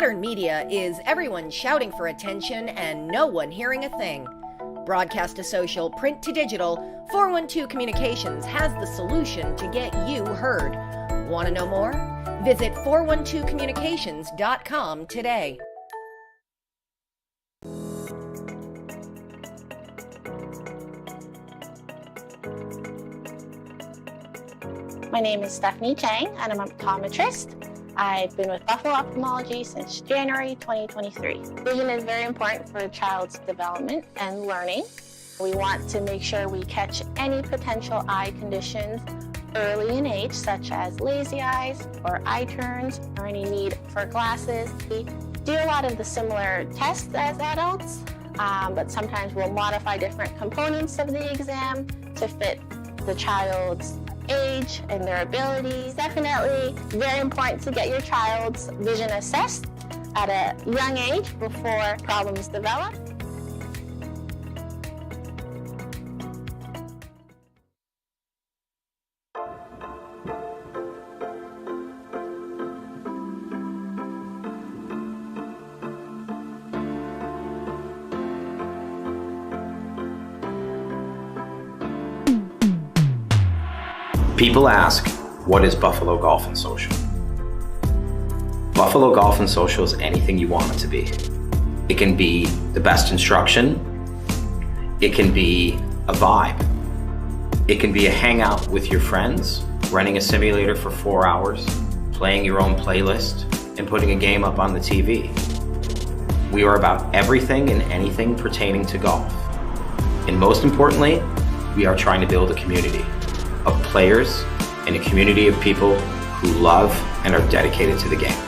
Modern media is everyone shouting for attention and no one hearing a thing. Broadcast to social, print to digital, 412 Communications has the solution to get you heard. Want to know more? Visit 412communications.com today. My name is Stephanie Chang, and I'm an optometrist. I've been with Buffalo Ophthalmology since January 2023. Vision is very important for a child's development and learning. We want to make sure we catch any potential eye conditions early in age, such as lazy eyes or eye turns or any need for glasses. We do a lot of the similar tests as adults, but sometimes we'll modify different components of the exam to fit the child's age and their abilities. Definitely very important to get your child's vision assessed at a young age before problems develop. People ask, what is Buffalo Golf and Social? Buffalo Golf and Social is anything you want it to be. It can be the best instruction. It can be a vibe. It can be a hangout with your friends, renting a simulator for 4 hours, playing your own playlist, and putting a game up on the TV. We are about everything and anything pertaining to golf. And most importantly, we are trying to build a community of players and a community of people who love and are dedicated to the game.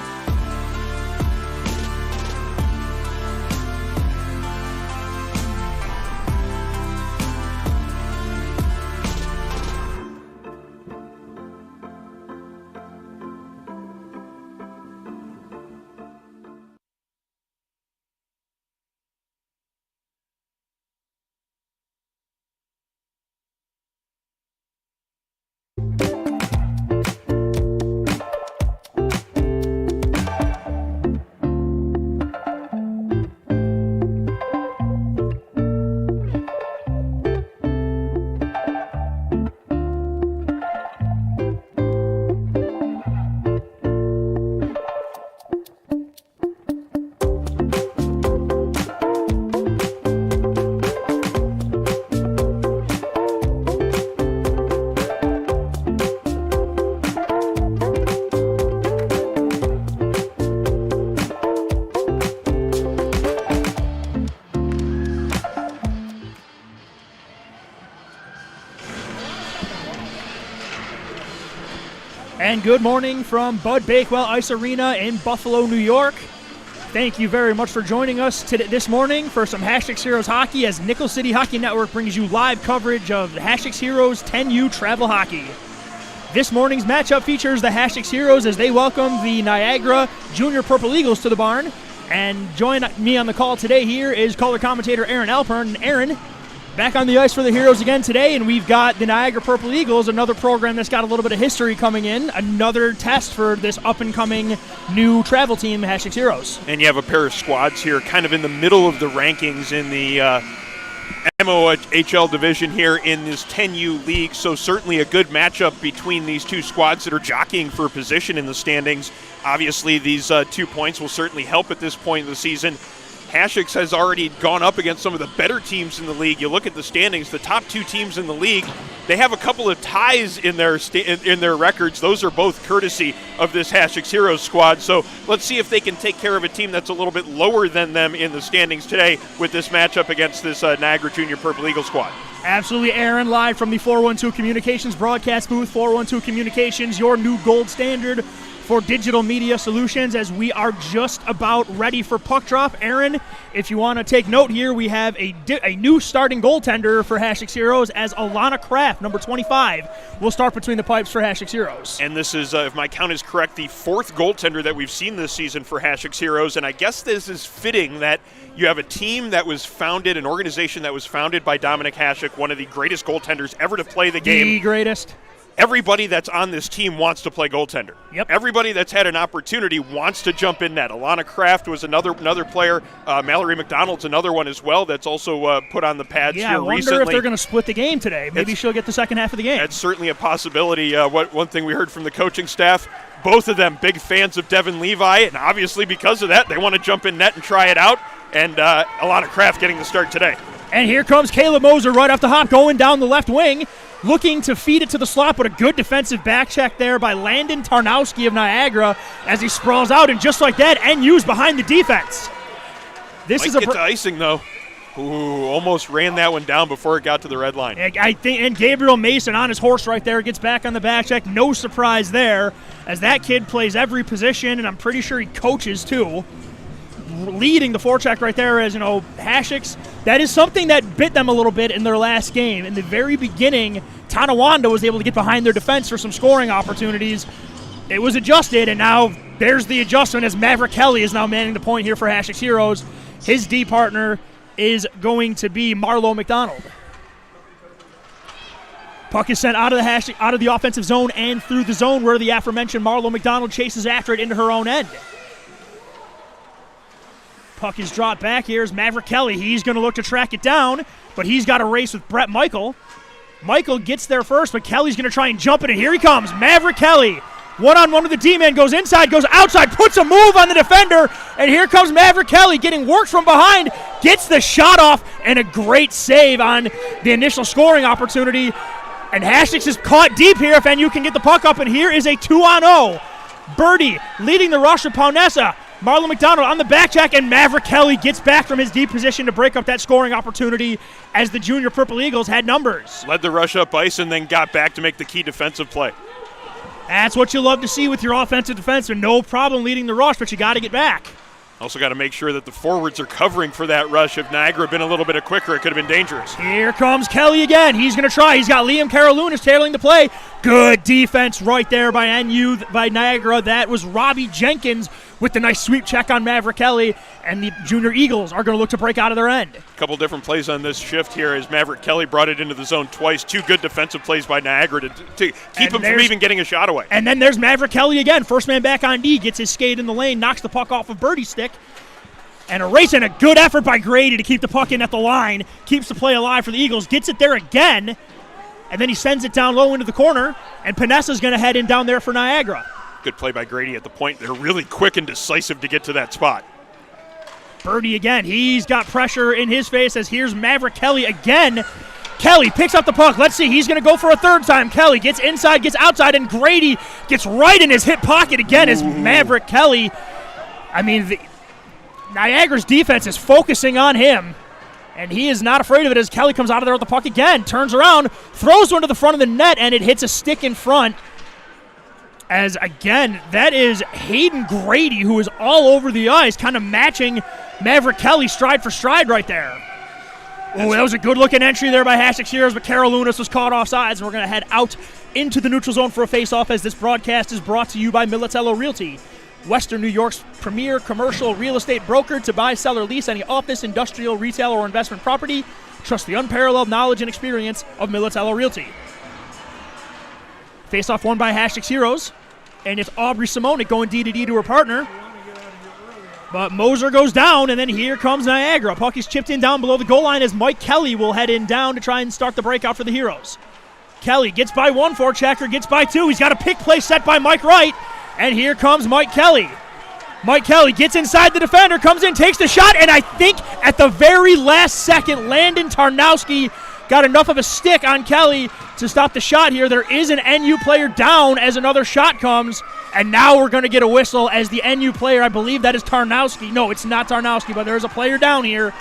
And good morning from Bud Bakewell Ice Arena in Buffalo, New York. Thank you very much for joining us this morning for some Hasek Heroes hockey as Nickel City Hockey Network brings you live coverage of the Hasek Heroes 10U Travel Hockey. This morning's matchup features the Hasek Heroes as they welcome the Niagara Junior Purple Eagles to the barn. And join me on the call today here is color commentator Aaron Alpern. And Aaron, back on the ice for the Heroes again today, and we've got the Niagara Purple Eagles, another program that's got a little bit of history coming in, another test for this up-and-coming new travel team, Hasek Heroes. And you have a pair of squads here kind of in the middle of the rankings in the MOHL division here in this 10U league, so certainly a good matchup between these two squads that are jockeying for a position in the standings. Obviously, these 2 points will certainly help at this point in the season. Hasek has already gone up against some of the better teams in the league. You look at the standings, the top two teams in the league, they have a couple of ties in their records. Those are both courtesy of this Hasek Heroes squad. So let's see if they can take care of a team that's a little bit lower than them in the standings today with this matchup against this Niagara Junior Purple Eagle squad. Absolutely, Aaron, live from the 412 Communications broadcast booth. 412 Communications, your new gold standard for digital media solutions, as we are just about ready for puck drop. Aaron, if you want to take note here, we have a new starting goaltender for Hasek Heroes as Alana Kraft, number 25, will start between the pipes for Hasek Heroes. And this is, if my count is correct, the fourth goaltender that we've seen this season for Hasek Heroes, and I guess this is fitting that you have a team that was founded, an organization that was founded by Dominic Hasek, one of the greatest goaltenders ever to play the game. The greatest. everybody that's on this team wants to play goaltender. Yep. Everybody that's had an opportunity wants to jump in net. Alana Kraft was another player. Mallory McDonald's another one as well that's also put on the pads Yeah, here I wonder recently. if they're going to split the game today. Maybe she'll get the second half of the game. That's certainly a possibility. One thing we heard from the coaching staff, both of them big fans of Devin Levi, and obviously because of that, they want to jump in net and try it out. And Alana Kraft getting the start today. And here comes Kayla Moser right off the hop, going down the left wing, looking to feed it to the slot, but a good defensive back check there by Landon Tarnowski of Niagara as he sprawls out, and just like that, NU's behind the defense. This Might is a get to icing, though. Ooh, almost ran that one down before it got to the red line. I think, and Gabriel Mason on his horse right there gets back on the back check. No surprise there, as that kid plays every position, and I'm pretty sure he coaches too. Leading the forecheck right there as, Hasek's. That is something that bit them a little bit in their last game. In the very beginning, Tonawanda was able to get behind their defense for some scoring opportunities. It was adjusted, and now there's the adjustment as Maverick Kelly is now manning the point here for Hasek's Heroes. His D partner is going to be Marlo McDonald. Puck is sent out of the offensive zone and through the zone where the aforementioned Marlo McDonald chases after it into her own end. Puck is dropped back. Here's Maverick Kelly. He's going to look to track it down, but he's got a race with Brett Michael. Michael gets there first, but Kelly's going to try and jump it, and here he comes. Maverick Kelly, one-on-one with the D-man, goes inside, goes outside, puts a move on the defender, and here comes Maverick Kelly getting worked from behind, gets the shot off, and a great save on the initial scoring opportunity. And Hasek's is caught deep here if NU can get the puck up, and here is a 2-on-0. Birdie leading the rush of Paunessa. Marlon McDonald on the back check, and Maverick Kelly gets back from his deep position to break up that scoring opportunity as the junior Purple Eagles had numbers. Led the rush up ice and then got back to make the key defensive play. That's what you love to see with your offensive defenseman. No problem leading the rush, but you got to get back. Also got to make sure that the forwards are covering for that rush. If Niagara had been a little bit quicker, it could have been dangerous. Here comes Kelly again. He's going to try. He's got Liam Karalunas tailing the play. Good defense right there by NU, by Niagara. That was Robbie Jenkins with the nice sweep check on Maverick Kelly, and the junior Eagles are going to look to break out of their end. A couple different plays on this shift here as Maverick Kelly brought it into the zone twice. Two good defensive plays by Niagara to keep him from even getting a shot away. And then there's Maverick Kelly again. First man back on D, gets his skate in the lane, knocks the puck off of Birdie's stick. And a race and a good effort by Grady to keep the puck in at the line. Keeps the play alive for the Eagles. Gets it there again. And then he sends it down low into the corner. And Panessa's going to head in down there for Niagara. Good play by Grady at the point. They're really quick and decisive to get to that spot. Birdie again. He's got pressure in his face as here's Maverick Kelly again. Kelly picks up the puck. Let's see. He's going to go for a third time. Kelly gets inside, gets outside, and Grady gets right in his hip pocket again as Maverick Kelly. I mean, Niagara's defense is focusing on him, and he is not afraid of it as Kelly comes out of there with the puck again, turns around, throws one to the front of the net, and it hits a stick in front. As, again, that is Hayden Grady, who is all over the ice, kind of matching Maverick Kelly stride for stride right there. Oh, that was a good-looking entry there by Hasek's Heroes, but Carol Lunas was caught off sides, and we're going to head out into the neutral zone for a face-off as this broadcast is brought to you by Militello Realty, Western New York's premier commercial real estate broker to buy, sell, or lease any office, industrial, retail, or investment property. Trust the unparalleled knowledge and experience of Militello Realty. Face-off won by Hasek's Heroes, and it's Aubrey Simonic going D-to-D to her partner. But Moser goes down, and then here comes Niagara. Puck is chipped in down below the goal line as Mike Kelly will head in down to try and start the breakout for the Heroes. Kelly gets by one forechecker, gets by two. He's got a pick play set by Mike Wright, and here comes Mike Kelly. Mike Kelly gets inside the defender, comes in, takes the shot, and I think at the very last second, Landon Tarnowski got enough of a stick on Kelly to stop the shot here. There is an NU player down as another shot comes, and now we're going to get a whistle as the NU player, I believe that is Tarnowski. No, it's not Tarnowski, but there is a player down here.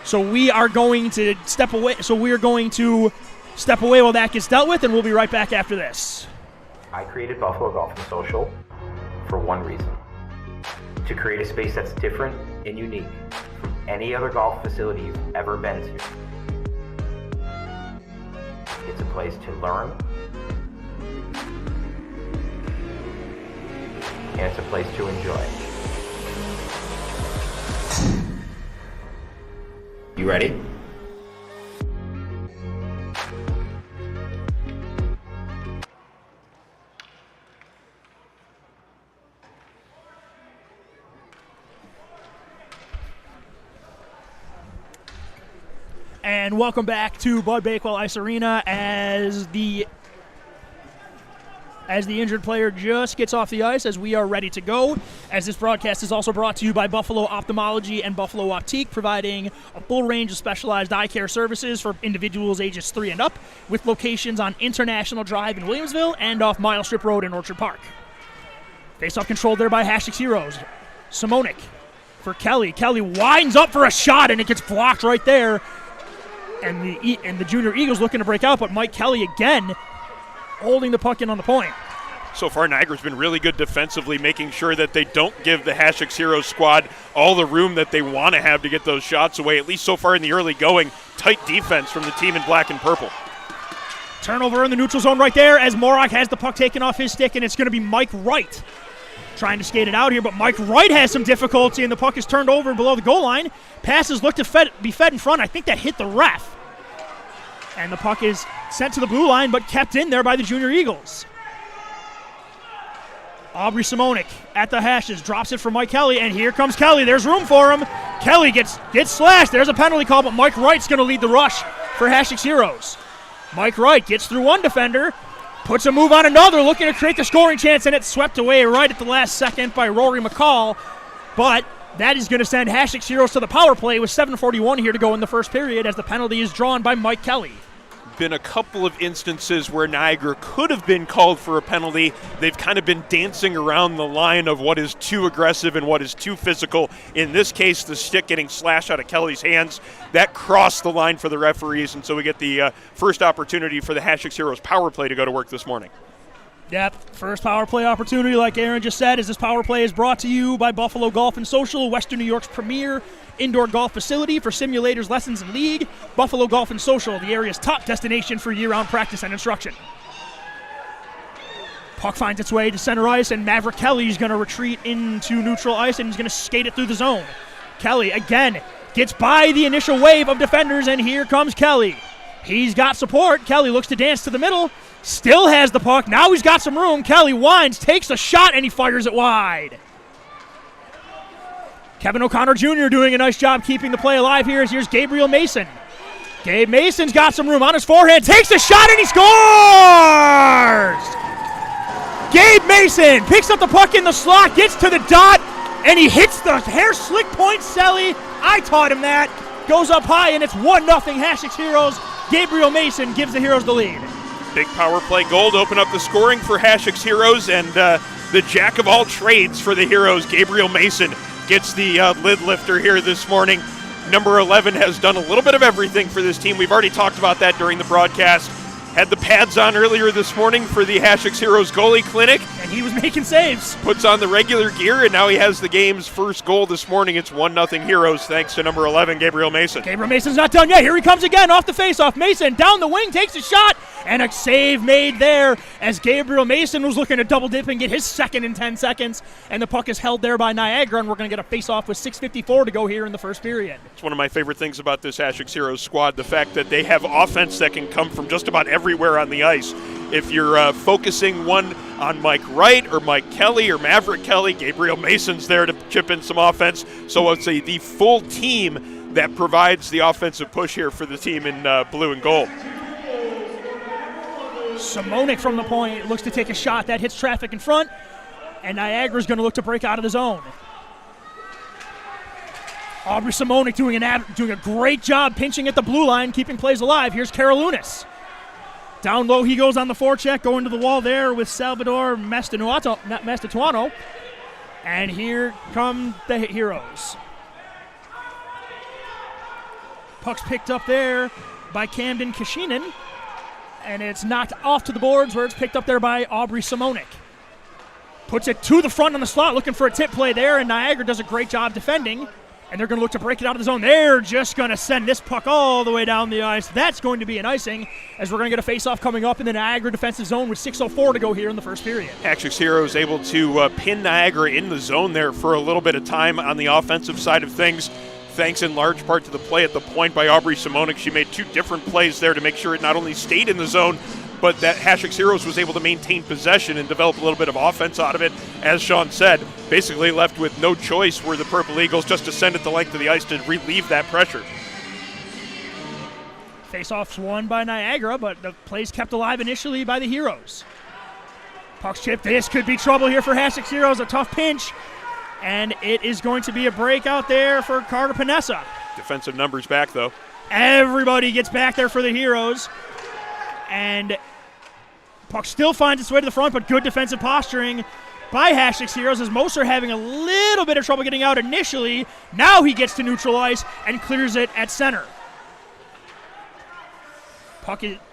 So we are going to step away. While that gets dealt with, and we'll be right back after this. I created Buffalo Golf and Social for one reason: to create a space that's different and unique from any other golf facility you've ever been to. It's a place to learn, and it's a place to enjoy. You ready? And welcome back to Bud Bakewell Ice Arena as the injured player just gets off the ice, as we are ready to go. As this broadcast is also brought to you by Buffalo Ophthalmology and Buffalo Optique, providing a full range of specialized eye care services for individuals ages 3 and up, with locations on International Drive in Williamsville and off Mile Strip Road in Orchard Park. Face-off controlled there by Hasek's Heroes. Simonik for Kelly. Kelly winds up for a shot, and it gets blocked right there. And the Junior Eagles looking to break out, but Mike Kelly again holding the puck in on the point. So far, Niagara's been really good defensively, making sure that they don't give the Hasek's Heroes squad all the room that they want to have to get those shots away, at least so far in the early going. Tight defense from the team in black and purple. Turnover in the neutral zone right there as Morak has the puck taken off his stick, and it's going to be Mike Wright trying to skate it out here, but Mike Wright has some difficulty, and the puck is turned over below the goal line. Passes look to be fed in front. I think that hit the ref. And the puck is sent to the blue line, but kept in there by the Junior Eagles. Aubrey Simonik at the hashes, drops it for Mike Kelly, and here comes Kelly. There's room for him. Kelly gets slashed. There's a penalty call, but Mike Wright's going to lead the rush for Hasek's Heroes. Mike Wright gets through one defender, puts a move on another, looking to create the scoring chance, and it's swept away right at the last second by Rory McCall. But that is going to send Hasek's Heroes to the power play with 7:41 here to go in the first period, as the penalty is drawn by Mike Kelly. Been a couple of instances where Niagara could have been called for a penalty. They've kind of been dancing around the line of what is too aggressive and what is too physical. In this case, the stick getting slashed out of Kelly's hands, that crossed the line for the referees, and so we get the first opportunity for the Hasek's Heroes power play to go to work this morning. Yep, first power play opportunity, like Aaron just said, as this power play is brought to you by Buffalo Golf and Social, Western New York's premier indoor golf facility for simulators, lessons, and league. Buffalo Golf and Social, the area's top destination for year-round practice and instruction. Puck finds its way to center ice, and Maverick Kelly is going to retreat into neutral ice, and he's going to skate it through the zone. Kelly, again, gets by the initial wave of defenders, and here comes Kelly. He's got support. Kelly looks to dance to the middle. Still has the puck. Now he's got some room. Kelly winds, takes a shot, and he fires it wide. Kevin O'Connor Jr. doing a nice job keeping the play alive here. Here's Gabriel Mason. Gabe Mason's got some room on his forehand. Takes a shot, and he scores! Gabe Mason picks up the puck in the slot, gets to the dot, and he hits the hair slick point celly. I taught him that. Goes up high, and it's 1-0 Hasek's Heroes. Gabriel Mason gives the Heroes the lead. Big power play goal to open up the scoring for Hasek's Heroes, and the jack of all trades for the Heroes, Gabriel Mason, gets the lid lifter here this morning. Number 11 has done a little bit of everything for this team. We've already talked about that during the broadcast. Had the pads on earlier this morning for the Hasek's Heroes goalie clinic. And he was making saves. Puts on the regular gear, and now he has the game's first goal this morning. It's 1-0 Heroes thanks to number 11, Gabriel Mason. Gabriel Mason's not done yet. Here he comes again off the faceoff. Mason down the wing, takes a shot, and a save made there as Gabriel Mason was looking to double dip and get his second in 10 seconds. And the puck is held there by Niagara, and we're going to get a faceoff with 6:54 to go here in the first period. It's one of my favorite things about this Hasek's Heroes squad, the fact that they have offense that can come from just about everywhere on the ice. If you're focusing one on Mike Wright or Mike Kelly or Maverick Kelly, Gabriel Mason's there to chip in some offense. So it's the full team that provides the offensive push here for the team in blue and gold. Simonik from the point looks to take a shot that hits traffic in front, and Niagara's going to look to break out of the zone. Aubrey Simonik doing a great job pinching at the blue line, keeping plays alive. Here's Karolounis. Down low he goes on the forecheck, going to the wall there with Salvador Mastituano. And here come the Heroes. Puck's picked up there by Camden Kashinen. And it's knocked off to the boards where it's picked up there by Aubrey Simonik. Puts it to the front on the slot, looking for a tip play there, and Niagara does a great job defending. And they're going to look to break it out of the zone. They're just going to send this puck all the way down the ice. That's going to be an icing, as we're going to get a face-off coming up in the Niagara defensive zone with 6:04 to go here in the first period. Hasek's Heroes able to pin Niagara in the zone there for a little bit of time on the offensive side of things, thanks in large part to the play at the point by Aubrey Simonik. She made two different plays there to make sure it not only stayed in the zone, but that Hasek's Heroes was able to maintain possession and develop a little bit of offense out of it. As Sean said, basically left with no choice were the Purple Eagles just to send it the length of the ice to relieve that pressure. Face-off's won by Niagara, but the play's kept alive initially by the Heroes. Puck's chipped. This could be trouble here for Hasek's Heroes. A tough pinch. And it is going to be a break out there for Carter Panessa. Defensive numbers back, though. Everybody gets back there for the Heroes. And puck still finds its way to the front, but good defensive posturing by Hasek's Heroes as most are having a little bit of trouble getting out initially. Now he gets to neutral ice and clears it at center.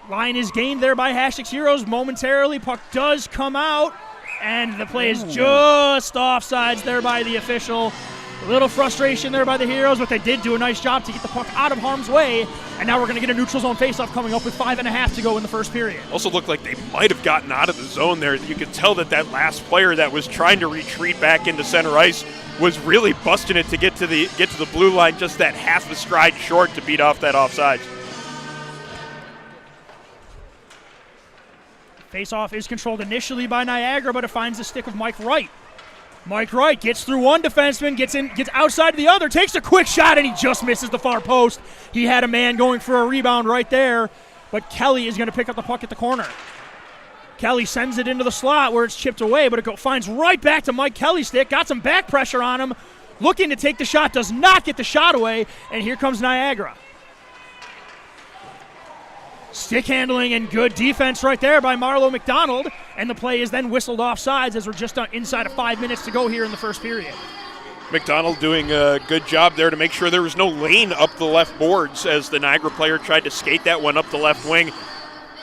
Line is gained there by Hasek's Heroes momentarily. Puck does come out, and the play is just offsides there by the official. A little frustration there by the Heroes, but they did do a nice job to get the puck out of harm's way. And now we're going to get a neutral zone faceoff coming up with 5.5 to go in the first period. Also looked like they might have gotten out of the zone there. You could tell that last player that was trying to retreat back into center ice was really busting it to get to the blue line, just that half a stride short to beat off that offside. Faceoff is controlled initially by Niagara, but it finds the stick of Mike Wright. Mike Wright gets through one defenseman, gets outside of the other, takes a quick shot, and he just misses the far post. He had a man going for a rebound right there, but Kelly is going to pick up the puck at the corner. Kelly sends it into the slot where it's chipped away, but it finds right back to Mike Kelly's stick, got some back pressure on him, looking to take the shot, does not get the shot away, and here comes Niagara. Stick handling and good defense right there by Marlo McDonald, and the play is then whistled offsides as we're just inside of 5 minutes to go here in the first period. McDonald doing a good job there to make sure there was no lane up the left boards as the Niagara player tried to skate that one up the left wing.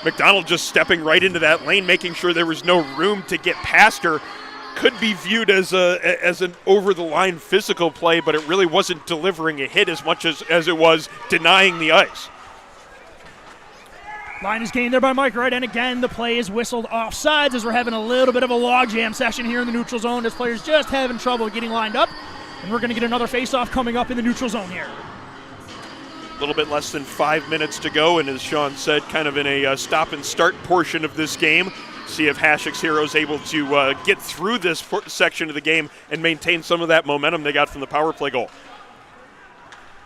McDonald just stepping right into that lane, making sure there was no room to get past her. Could be viewed as an over-the-line physical play, but it really wasn't delivering a hit as much as it was denying the ice. Line is gained there by Mike Wright, and again, the play is whistled offsides as we're having a little bit of a logjam session here in the neutral zone as players just having trouble getting lined up. And we're going to get another faceoff coming up in the neutral zone here. A little bit less than 5 minutes to go, and as Sean said, kind of in a stop-and-start portion of this game. See if Hasek's Heroes able to get through this section of the game and maintain some of that momentum they got from the power play goal.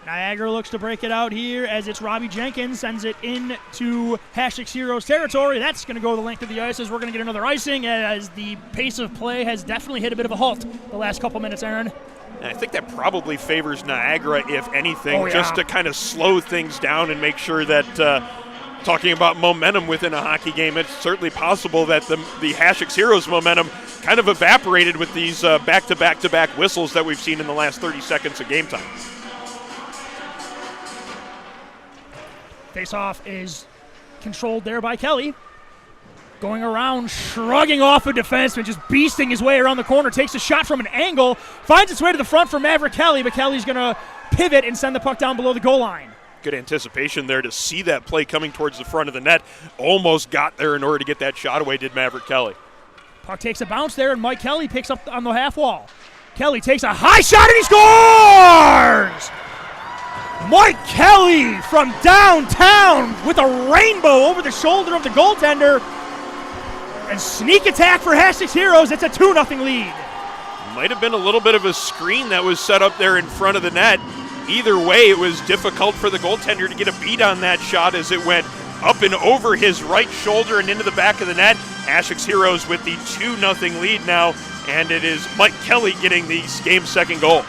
Niagara looks to break it out here as it's Robbie Jenkins, sends it into Hasek's Heroes territory. That's going to go the length of the ice as we're going to get another icing as the pace of play has definitely hit a bit of a halt the last couple minutes, Aaron. And I think that probably favors Niagara, if anything, just to kind of slow things down and make sure that, talking about momentum within a hockey game, it's certainly possible that the Hasek's Heroes momentum kind of evaporated with these back-to-back-to-back whistles that we've seen in the last 30 seconds of game time. Face-off is controlled there by Kelly. Going around, shrugging off a defenseman, just beasting his way around the corner, takes a shot from an angle, finds its way to the front for Maverick Kelly, but Kelly's going to pivot and send the puck down below the goal line. Good anticipation there to see that play coming towards the front of the net. Almost got there in order to get that shot away, did Maverick Kelly. Puck takes a bounce there, and Mike Kelly picks up on the half wall. Kelly takes a high shot, and he scores! Mike Kelly from downtown with a rainbow over the shoulder of the goaltender. And sneak attack for Hasek's Heroes. It's a 2-0 lead. Might have been a little bit of a screen that was set up there in front of the net. Either way, it was difficult for the goaltender to get a beat on that shot as it went up and over his right shoulder and into the back of the net. Hasek's Heroes with the 2-0 lead now, and it is Mike Kelly getting the game's second goal.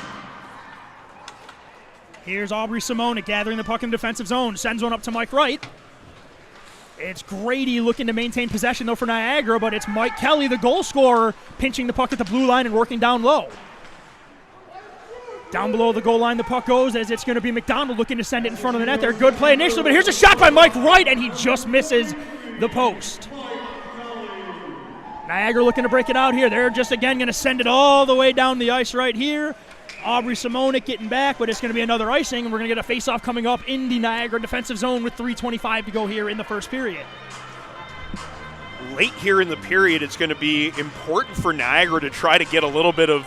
Here's Aubrey Simone gathering the puck in the defensive zone. Sends one up to Mike Wright. It's Grady looking to maintain possession, though, for Niagara, but it's Mike Kelly, the goal scorer, pinching the puck at the blue line and working down low. Down below the goal line, the puck goes as it's going to be McDonald looking to send it in front of the net there. Good play initially, but here's a shot by Mike Wright, and he just misses the post. Niagara looking to break it out here. They're just, again, going to send it all the way down the ice right here. Aubrey Simonic getting back, but it's going to be another icing, and we're going to get a face-off coming up in the Niagara defensive zone with 3:25 to go here in the first period. Late here in the period, it's going to be important for Niagara to try to get a little bit of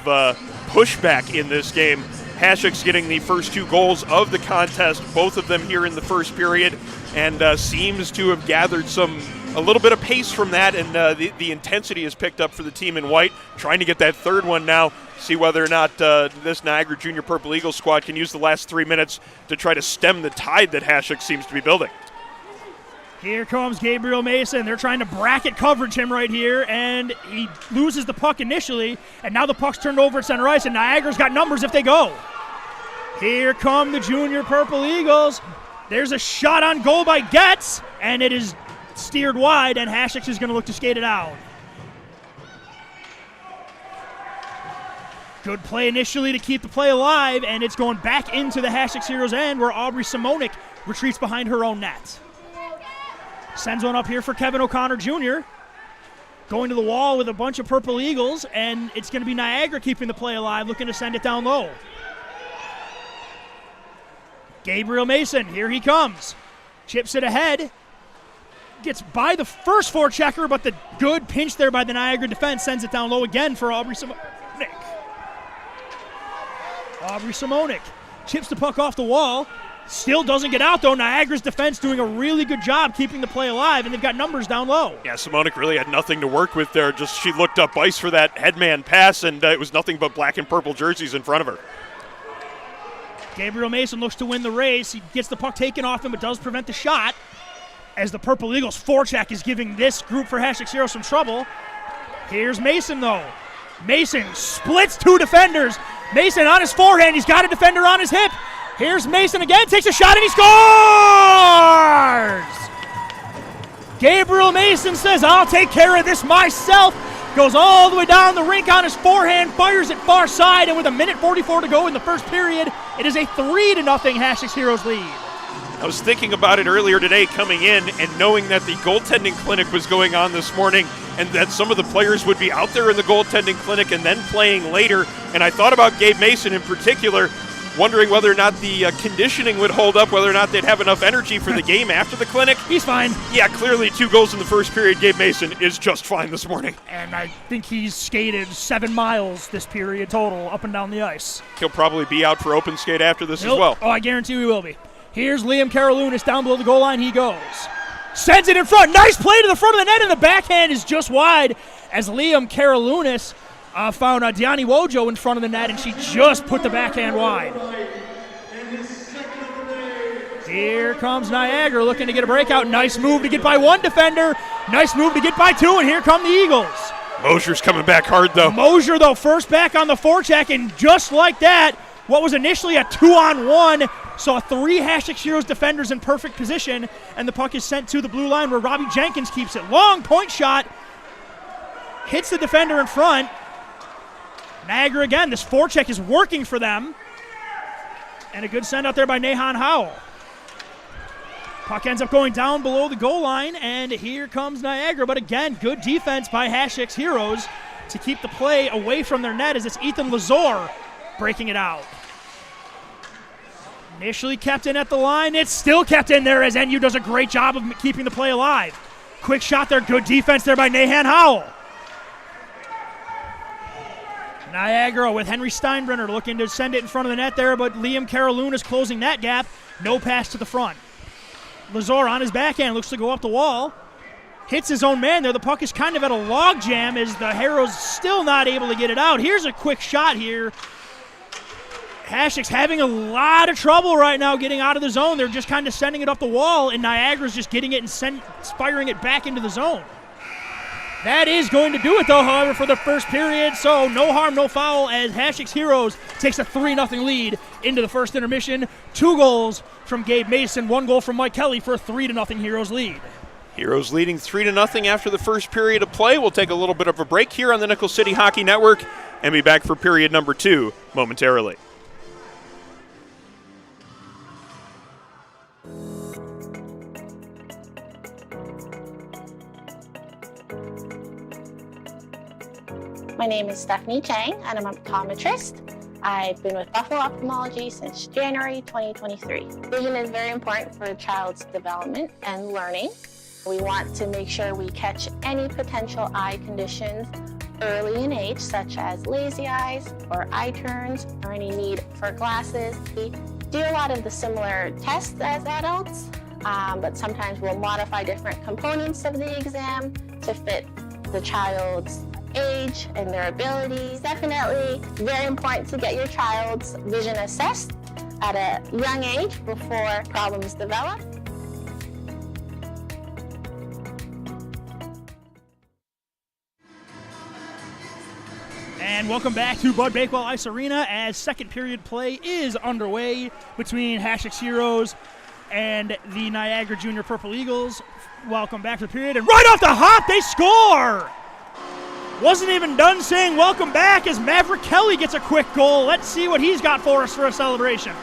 pushback in this game. Hasek's getting the first two goals of the contest, both of them here in the first period, and seems to have gathered a little bit of pace from that, and the intensity is picked up for the team in white, trying to get that third one now, see whether or not this Niagara Junior Purple Eagles squad can use the last 3 minutes to try to stem the tide that Hasek seems to be building. Here comes Gabriel Mason. They're trying to bracket coverage him right here, and he loses the puck initially, and now the puck's turned over at center ice, and Niagara's got numbers if they go. Here come the junior Purple Eagles. There's a shot on goal by Getz, and it is steered wide, and Hasek is going to look to skate it out. Good play initially to keep the play alive, and it's going back into the Hasek Heroes' end where Aubrey Simonik retreats behind her own net. Sends one up here for Kevin O'Connor Jr. Going to the wall with a bunch of Purple Eagles, and it's going to be Niagara keeping the play alive, looking to send it down low. Gabriel Mason, here he comes. Chips it ahead. Gets by the first forechecker, but the good pinch there by the Niagara defense sends it down low again for Aubrey Simonik. Aubrey Simonik chips the puck off the wall. Still doesn't get out, though. Niagara's defense doing a really good job keeping the play alive, and they've got numbers down low. Yeah, Simonik really had nothing to work with there. Just she looked up ice for that headman pass, and it was nothing but black and purple jerseys in front of her. Gabriel Mason looks to win the race. He gets the puck taken off him, but does prevent the shot, as the Purple Eagles forecheck is giving this group for Hasek Heroes some trouble. Here's Mason, though. Mason splits two defenders. Mason on his forehand. He's got a defender on his hip. Here's Mason again, takes a shot, and he scores! Gabriel Mason says, I'll take care of this myself. Goes all the way down the rink on his forehand, fires it far side, and with 1:44 to go in the first period, it is a 3-0 Hasek Heroes lead. I was thinking about it earlier today coming in and knowing that the goaltending clinic was going on this morning and that some of the players would be out there in the goaltending clinic and then playing later. And I thought about Gabe Mason in particular, wondering whether or not the conditioning would hold up, whether or not they'd have enough energy for the game after the clinic. He's fine. Yeah, clearly 2 goals in the first period. Gabe Mason is just fine this morning. And I think he's skated 7 miles this period total up and down the ice. He'll probably be out for open skate after this as well. Oh, I guarantee he will be. Here's Liam Karalunas down below the goal line. He goes. Sends it in front. Nice play to the front of the net, and the backhand is just wide as Liam Karalunas found Diani Wojo in front of the net, and she just put the backhand wide. Here comes Niagara looking to get a breakout. Nice move to get by one defender. Nice move to get by 2, and here come the Eagles. Mosier's coming back hard, though. Mosier, though, first back on the forecheck, and just like that, what was initially a 2-on-1 saw 3 Hasek Heroes defenders in perfect position, and the puck is sent to the blue line where Robbie Jenkins keeps it. Long point shot. Hits the defender in front. Niagara again, this forecheck is working for them. And a good send out there by Nahan Howell. Puck ends up going down below the goal line, and here comes Niagara. But again, good defense by Hasek Heroes to keep the play away from their net as it's Ethan Lazor breaking it out. Initially kept in at the line. It's still kept in there as NU does a great job of keeping the play alive. Quick shot there. Good defense there by Nahan Howell. Niagara with Henry Steinbrenner looking to send it in front of the net there, but Liam Karalunas closing that gap. No pass to the front. Lazor on his backhand looks to go up the wall. Hits his own man there. The puck is kind of at a log jam as the Heroes still not able to get it out. Here's a quick shot here. Hasek's having a lot of trouble right now getting out of the zone. They're just kind of sending it up the wall, and Niagara's just getting it and firing it back into the zone. That is going to do it, though, however, for the first period. So no harm, no foul, as Hasek Heroes takes a 3-0 lead into the first intermission. 2 goals from Gabe Mason, 1 goal from Mike Kelly for a 3-0 Heroes lead. Heroes leading 3-0 after the first period of play. We'll take a little bit of a break here on the Nickel City Hockey Network and be back for period number 2 momentarily. My name is Stephanie Chang, and I'm an optometrist. I've been with Buffalo Ophthalmology since January 2023. Vision is very important for a child's development and learning. We want to make sure we catch any potential eye conditions early in age, such as lazy eyes or eye turns or any need for glasses. We do a lot of the similar tests as adults, but sometimes we'll modify different components of the exam to fit the child's age and their abilities. Definitely very important to get your child's vision assessed at a young age before problems develop. And welcome back to Bud Bakewell Ice Arena as second period play is underway between Hasek's Heroes and the Niagara Junior Purple Eagles. Welcome back to the period, and right off the hop, they score! Wasn't even done saying welcome back as Maverick Kelly gets a quick goal. Let's see what he's got for us for a celebration.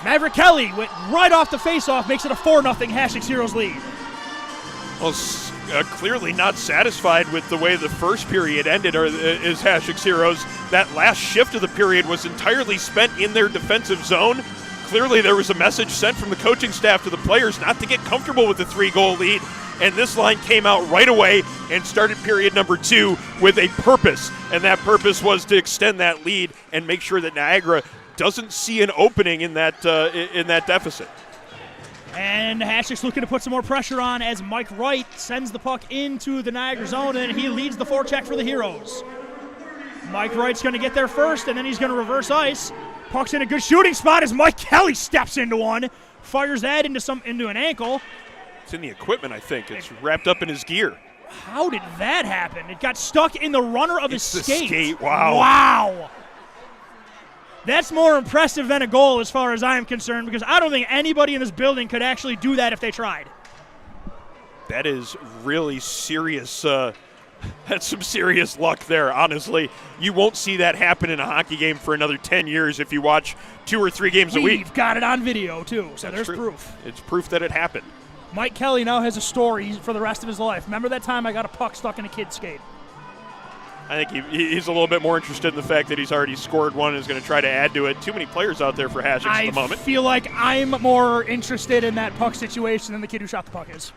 Maverick Kelly went right off the face-off, makes it a 4-0 Hasek's Heroes lead. Well, clearly not satisfied with the way the first period ended, or is Hasek's Heroes. That last shift of the period was entirely spent in their defensive zone. Clearly there was a message sent from the coaching staff to the players not to get comfortable with the 3-goal lead, and this line came out right away and started period number 2 with a purpose, and that purpose was to extend that lead and make sure that Niagara doesn't see an opening in that deficit. And Hasek's looking to put some more pressure on as Mike Wright sends the puck into the Niagara zone, and he leads the forecheck for the Heroes. Mike Wright's going to get there first, and then he's going to reverse ice. Puck's in a good shooting spot as Mike Kelly steps into one, fires that into an ankle. It's in the equipment, I think. It's wrapped up in his gear. How did that happen? It got stuck in the runner of his skate. Wow. Wow. That's more impressive than a goal as far as I am concerned, because I don't think anybody in this building could actually do that if they tried. That is really serious. That's some serious luck there, honestly. You won't see that happen in a hockey game for another 10 years if you watch 2 or 3 games a week. We've got it on video, too, so there's proof. It's proof that it happened. Mike Kelly now has a story for the rest of his life. Remember that time I got a puck stuck in a kid's skate? I think he's a little bit more interested in the fact that he's already scored one and is going to try to add to it. Too many players out there for Hasek at the moment. I feel like I'm more interested in that puck situation than the kid who shot the puck is.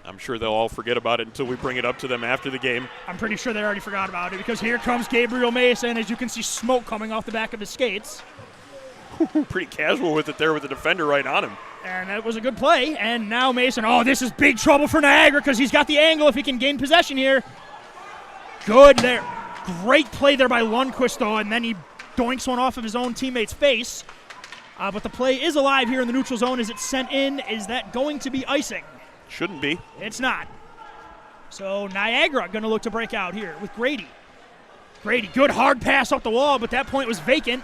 I'm sure they'll all forget about it until we bring it up to them after the game. I'm pretty sure they already forgot about it, because here comes Gabriel Mason. As you can see, smoke coming off the back of his skates. Pretty casual with it there with the defender right on him. And that was a good play. And now Mason, this is big trouble for Niagara because he's got the angle if he can gain possession here. Good there. Great play there by Lundqvist, though, and then he doinks one off of his own teammate's face. But the play is alive here in the neutral zone as it's sent in. Is that going to be icing? Shouldn't be. It's not. So Niagara going to look to break out here with Grady. Grady, good hard pass off the wall, but that point was vacant.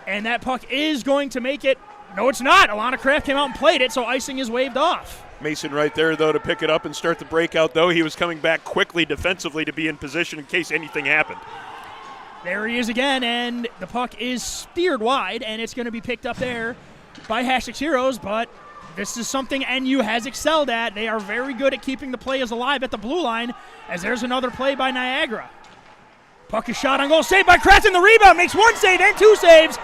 And that puck is going to make it. No, it's not. Alana Kraft came out and played it, so icing is waved off. Mason right there, though, to pick it up and start the breakout, though. He was coming back quickly defensively to be in position in case anything happened. There he is again, and the puck is steered wide, and it's going to be picked up there by Hasek's Heroes, but this is something NU has excelled at. They are very good at keeping the players alive at the blue line, as there's another play by Niagara. Puck is shot on goal, saved by Kraft, and the rebound makes 1 save and 2 saves,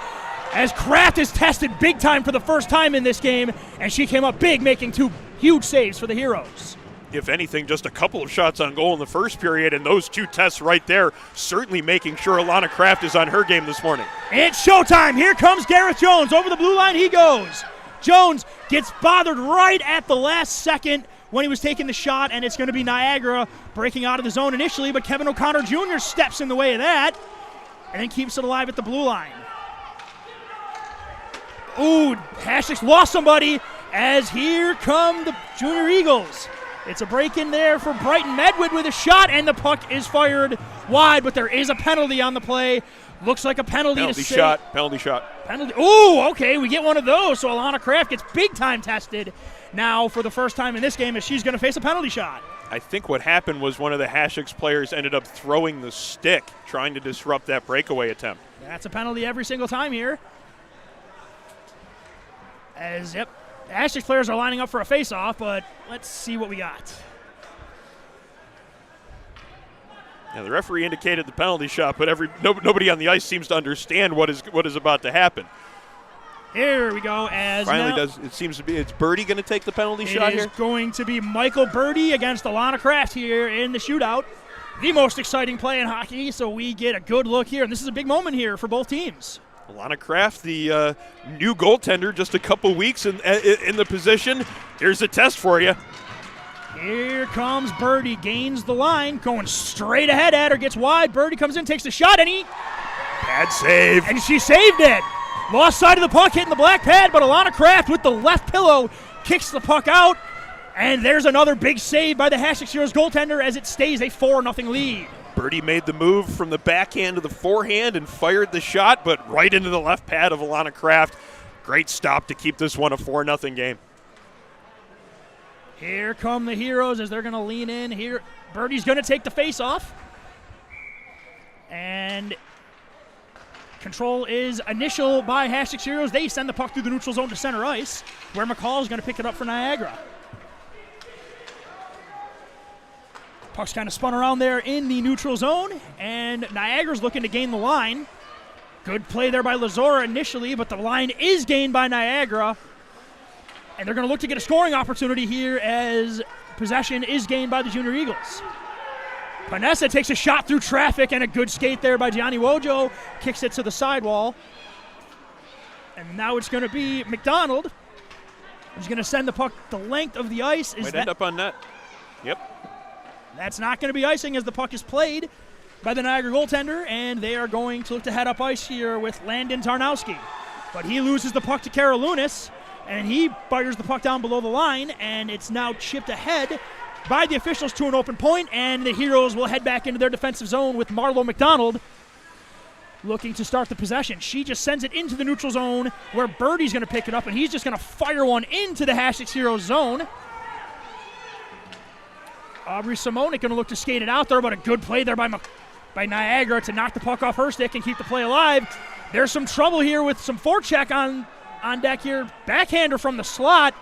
as Kraft is tested big time for the first time in this game, and she came up big, making 2 huge saves for the Heroes. If anything, just a couple of shots on goal in the first period, and those 2 tests right there certainly making sure Alana Kraft is on her game this morning. It's showtime. Here comes Gareth Jones. Over the blue line he goes. Jones gets bothered right at the last second when he was taking the shot, and it's going to be Niagara breaking out of the zone initially, but Kevin O'Connor Jr. steps in the way of that and then keeps it alive at the blue line. Ooh, Hasek's lost somebody, as here come the Junior Eagles. It's a break in there for Brighton Medwood with a shot, and the puck is fired wide, but there is a penalty on the play. Looks like a penalty Penalty to shot, penalty shot. Penalty. Ooh, okay, we get one of those, so Alana Kraft gets big time tested now for the first time in this game as she's going to face a penalty shot. I think what happened was one of the Hasek's players ended up throwing the stick, trying to disrupt that breakaway attempt. That's a penalty every single time here. As, yep, the Hasek's players are lining up for a face-off, but let's see what we got. Now, the referee indicated the penalty shot, but nobody on the ice seems to understand what is about to happen. Here we go. As finally now, it seems to be, it's Birdie going to take the penalty shot here? It is going to be Michael Birdie against Alana Kraft here in the shootout. The most exciting play in hockey, so we get a good look here. And this is a big moment here for both teams. Alana Kraft, the new goaltender, just a couple weeks in the position. Here's a test for you. Here comes Birdie, gains the line, going straight ahead at her, gets wide. Birdie comes in, takes the shot, and bad save. And she saved it. Lost side of the puck, hitting the black pad, but Alana Kraft with the left pillow kicks the puck out. And there's another big save by the Hasek's Heroes goaltender as it stays a 4-0 lead. Birdie made the move from the backhand to the forehand and fired the shot, but right into the left pad of Alana Kraft. Great stop to keep this one a 4-0 game. Here come the Heroes as they're going to lean in here. Birdie's going to take the face off. And control is initial by Hasek Heroes. They send the puck through the neutral zone to center ice, where McCall is going to pick it up for Niagara. Puck's kind of spun around there in the neutral zone, and Niagara's looking to gain the line. Good play there by Lazora initially, but the line is gained by Niagara. And they're going to look to get a scoring opportunity here as possession is gained by the Junior Eagles. Panessa takes a shot through traffic, and a good skate there by Gianni Wojo. Kicks it to the sidewall. And now it's going to be McDonald, who's going to send the puck the length of the ice. Might end up on net. Yep. That's not going to be icing as the puck is played by the Niagara goaltender, and they are going to look to head up ice here with Landon Tarnowski. But he loses the puck to Karalunas, and he fires the puck down below the line, and it's now chipped ahead by the officials to an open point, and the Heroes will head back into their defensive zone with Marlo McDonald looking to start the possession. She just sends it into the neutral zone where Birdie's going to pick it up, and he's just going to fire one into the Hasek Heroes zone. Aubrey Simonik going to look to skate it out there, but a good play there by Niagara to knock the puck off her stick and keep the play alive. There's some trouble here with some forecheck on deck here. Backhander from the slot.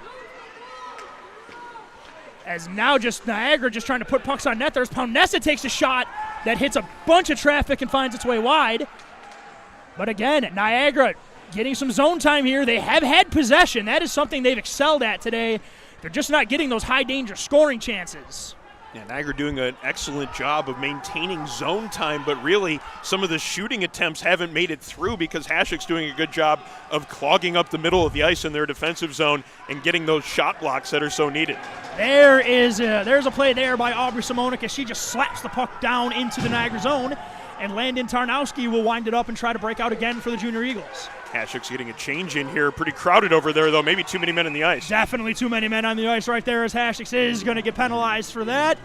As now just Niagara just trying to put pucks on net. There's Paunessa takes a shot that hits a bunch of traffic and finds its way wide. But again, Niagara getting some zone time here. They have had possession. That is something they've excelled at today. They're just not getting those high-danger scoring chances. Yeah, Niagara doing an excellent job of maintaining zone time, but really some of the shooting attempts haven't made it through because Hasek's doing a good job of clogging up the middle of the ice in their defensive zone and getting those shot blocks that are so needed. There's a play there by Aubrey Simonik as she just slaps the puck down into the Niagara zone, and Landon Tarnowski will wind it up and try to break out again for the Junior Eagles. Hasek's getting a change in here. Pretty crowded over there, though. Maybe too many men on the ice. Definitely too many men on the ice right there as Hasek is going to get penalized for that.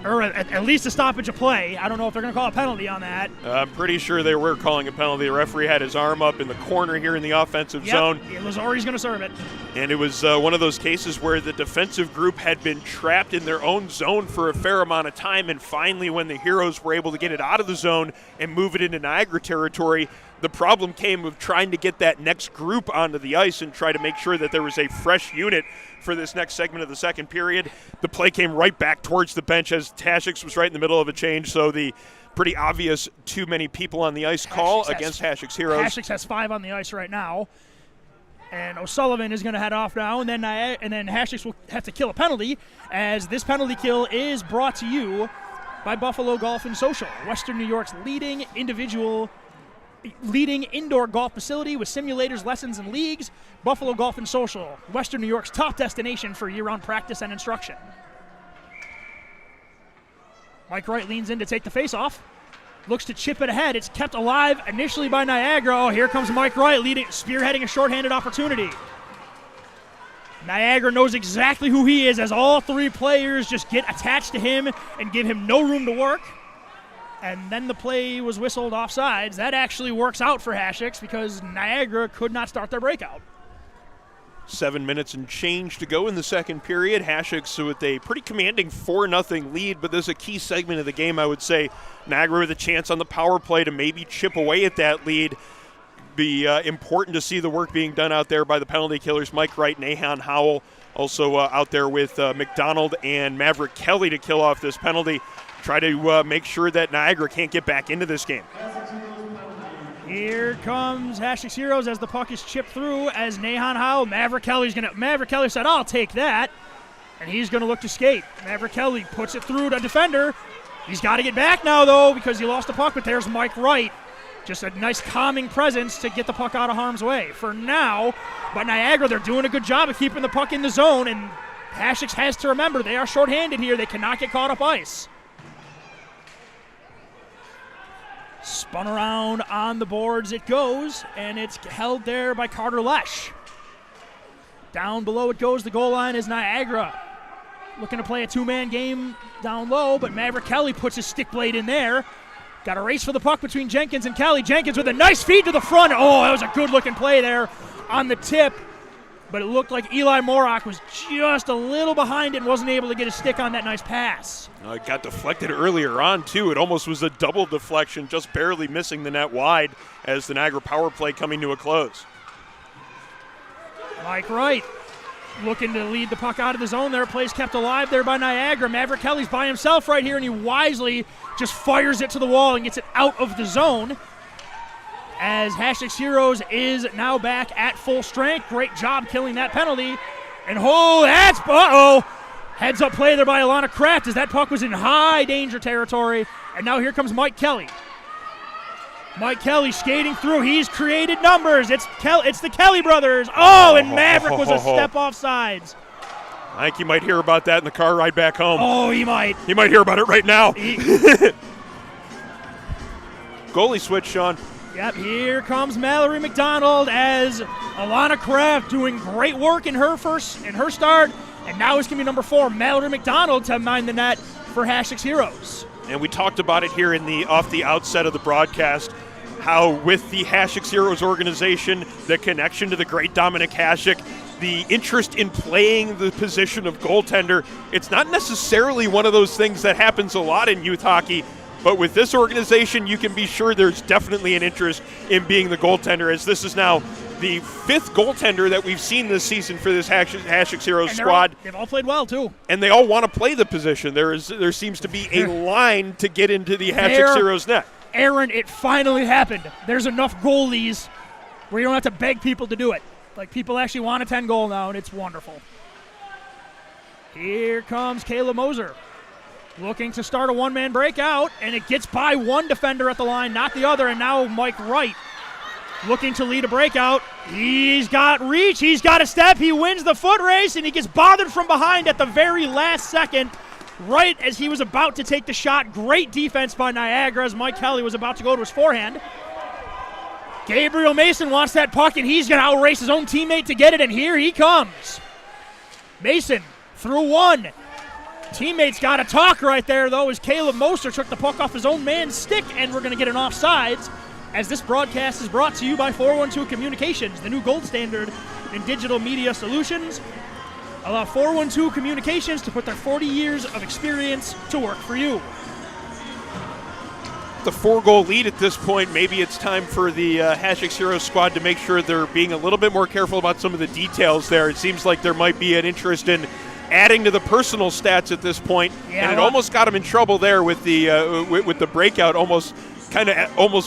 Or at least a stoppage of play. I don't know if they're going to call a penalty on that. I'm pretty sure they were calling a penalty. The referee had his arm up in the corner here in the offensive zone. Lazori's going to serve it. And it was one of those cases where the defensive group had been trapped in their own zone for a fair amount of time, and finally when the Heroes were able to get it out of the zone and move it into Niagara territory, the problem came with trying to get that next group onto the ice and try to make sure that there was a fresh unit for this next segment of the second period. The play came right back towards the bench as Hasek was right in the middle of a change, so the pretty obvious too many people on the ice call against Hasek's Heroes. Hasek has 5 on the ice right now, and O'Sullivan is going to head off now, and then Hasek will have to kill a penalty, as this penalty kill is brought to you by Buffalo Golf and Social, Western New York's leading indoor golf facility with simulators, lessons, and leagues. Buffalo Golf and Social, Western New York's top destination for year-round practice and instruction. Mike Wright leans in to take the face-off. Looks to chip it ahead. It's kept alive initially by Niagara. Oh, here comes Mike Wright spearheading a shorthanded opportunity. Niagara knows exactly who he is as all 3 players just get attached to him and give him no room to work. And then the play was whistled offsides. That actually works out for Hasek because Niagara could not start their breakout. 7 minutes and change to go in the second period. Hasek's with a pretty commanding 4-0 lead, but there's a key segment of the game, I would say. Niagara with a chance on the power play to maybe chip away at that lead. Be important to see the work being done out there by the penalty killers, Mike Wright, Nahan Howell, also out there with McDonald and Maverick Kelly to kill off this penalty. Try to make sure that Niagara can't get back into this game. Here comes Hasek Heroes as the puck is chipped through as Nahan Howell. Maverick Kelly said, "I'll take that," and he's going to look to skate. Maverick Kelly puts it through to a defender. He's got to get back now, though, because he lost the puck, but there's Mike Wright. Just a nice calming presence to get the puck out of harm's way. For now, but Niagara, they're doing a good job of keeping the puck in the zone, and Hasek has to remember they are shorthanded here. They cannot get caught up ice. Spun around on the boards it goes, and it's held there by Carter Lesh. Down below it goes. The goal line is Niagara. looking to play a two-man game down low, but Maverick Kelly puts his stick blade in there. Got a race for the puck between Jenkins and Kelly. Jenkins with a nice feed to the front. Oh, that was a good-looking play there on the tip. But it looked like Eli Morak was just a little behind it and wasn't able to get a stick on that nice pass. It got deflected earlier on, too. It almost was a double deflection, just barely missing the net wide as the Niagara power play coming to a close. Mike Wright looking to lead the puck out of the zone there. Plays kept alive there by Niagara. Maverick Kelly's by himself right here, and he wisely just fires it to the wall and gets it out of the zone. As Hasek's Heroes is now back at full strength. Great job killing that penalty. And that's heads up play there by Alana Kraft as that puck was in high danger territory. And now here comes Mike Kelly. Mike Kelly skating through. He's created numbers. It's the Kelly brothers. And Maverick was a step off sides. I think you might hear about that in the car ride back home. Oh, he might. He might hear about it right now. Goalie switch, Sean. Yep, here comes Mallory McDonald as Alana Kraft doing great work in her start. And now it's going to be number 4, Mallory McDonald, to mind the net for Hasek's Heroes. And we talked about it here off the outset of the broadcast, how with the Hasek's Heroes organization, the connection to the great Dominic Hasek, the interest in playing the position of goaltender, it's not necessarily one of those things that happens a lot in youth hockey, but with this organization, you can be sure there's definitely an interest in being the goaltender, as this is now the 5th goaltender that we've seen this season for this Hasek's Heroes squad. They've all played well, too. And they all want to play the position. There seems to be a line to get into the Hasek's Heroes net. Aaron, it finally happened. There's enough goalies where you don't have to beg people to do it. Like, people actually want a 10 goal now, and it's wonderful. Here comes Kayla Moser, looking to start a one-man breakout, and it gets by one defender at the line, not the other, and now Mike Wright looking to lead a breakout. He's got reach, he's got a step, he wins the foot race, and he gets bothered from behind at the very last second, right as he was about to take the shot. Great defense by Niagara as Mike Kelly was about to go to his forehand. Gabriel Mason wants that puck, and he's going to outrace his own teammate to get it, and here he comes. Mason through one. Teammates got to talk right there, though, as Caleb Moser took the puck off his own man's stick, and we're going to get an offsides, as this broadcast is brought to you by 412 Communications, the new gold standard in digital media solutions. Allow 412 Communications to put their 40 years of experience to work for you. The 4-goal lead at this point, maybe it's time for the Hasek's Heroes squad to make sure they're being a little bit more careful about some of the details there. It seems like there might be an interest in adding to the personal stats at this point, and it almost got him in trouble there with the breakout, almost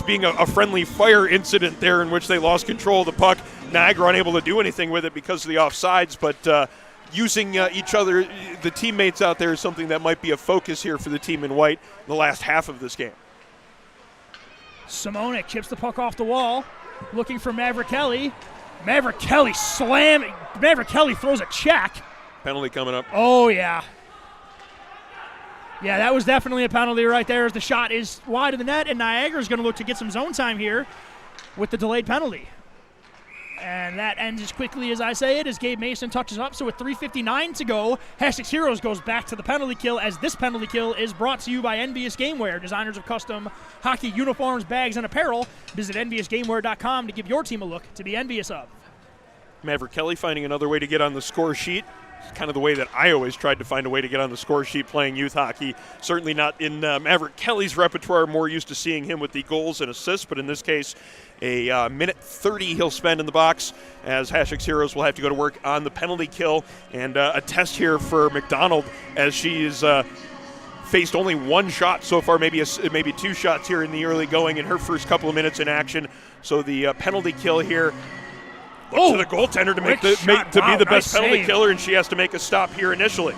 being a friendly fire incident there in which they lost control of the puck. Niagara unable to do anything with it because of the offsides, but using each other, the teammates out there, is something that might be a focus here for the team in white in the last half of this game. Simonik chips the puck off the wall, looking for Maverick Kelly. Maverick Kelly Maverick Kelly throws a check. Penalty coming up. Oh, yeah. Yeah, that was definitely a penalty right there as the shot is wide of the net, and Niagara's going to look to get some zone time here with the delayed penalty. And that ends as quickly as I say it, as Gabe Mason touches up. So with 3:59 to go, Hasek's Heroes goes back to the penalty kill, as this penalty kill is brought to you by Envious Gameware, designers of custom hockey uniforms, bags, and apparel. Visit EnviousGameware.com to give your team a look to be envious of. Maverick Kelly finding another way to get on the score sheet. It's kind of the way that I always tried to find a way to get on the score sheet playing youth hockey. Certainly not in Maverick Kelly's repertoire. More used to seeing him with the goals and assists, but in this case, a minute 30 he'll spend in the box, as Hasek's Heroes will have to go to work on the penalty kill. And a test here for McDonald, as she is faced only one shot so far, maybe 2 shots here in the early going in her first couple of minutes in action. So the penalty kill here. Look to the goaltender to be the best penalty killer, and she has to make a stop here initially.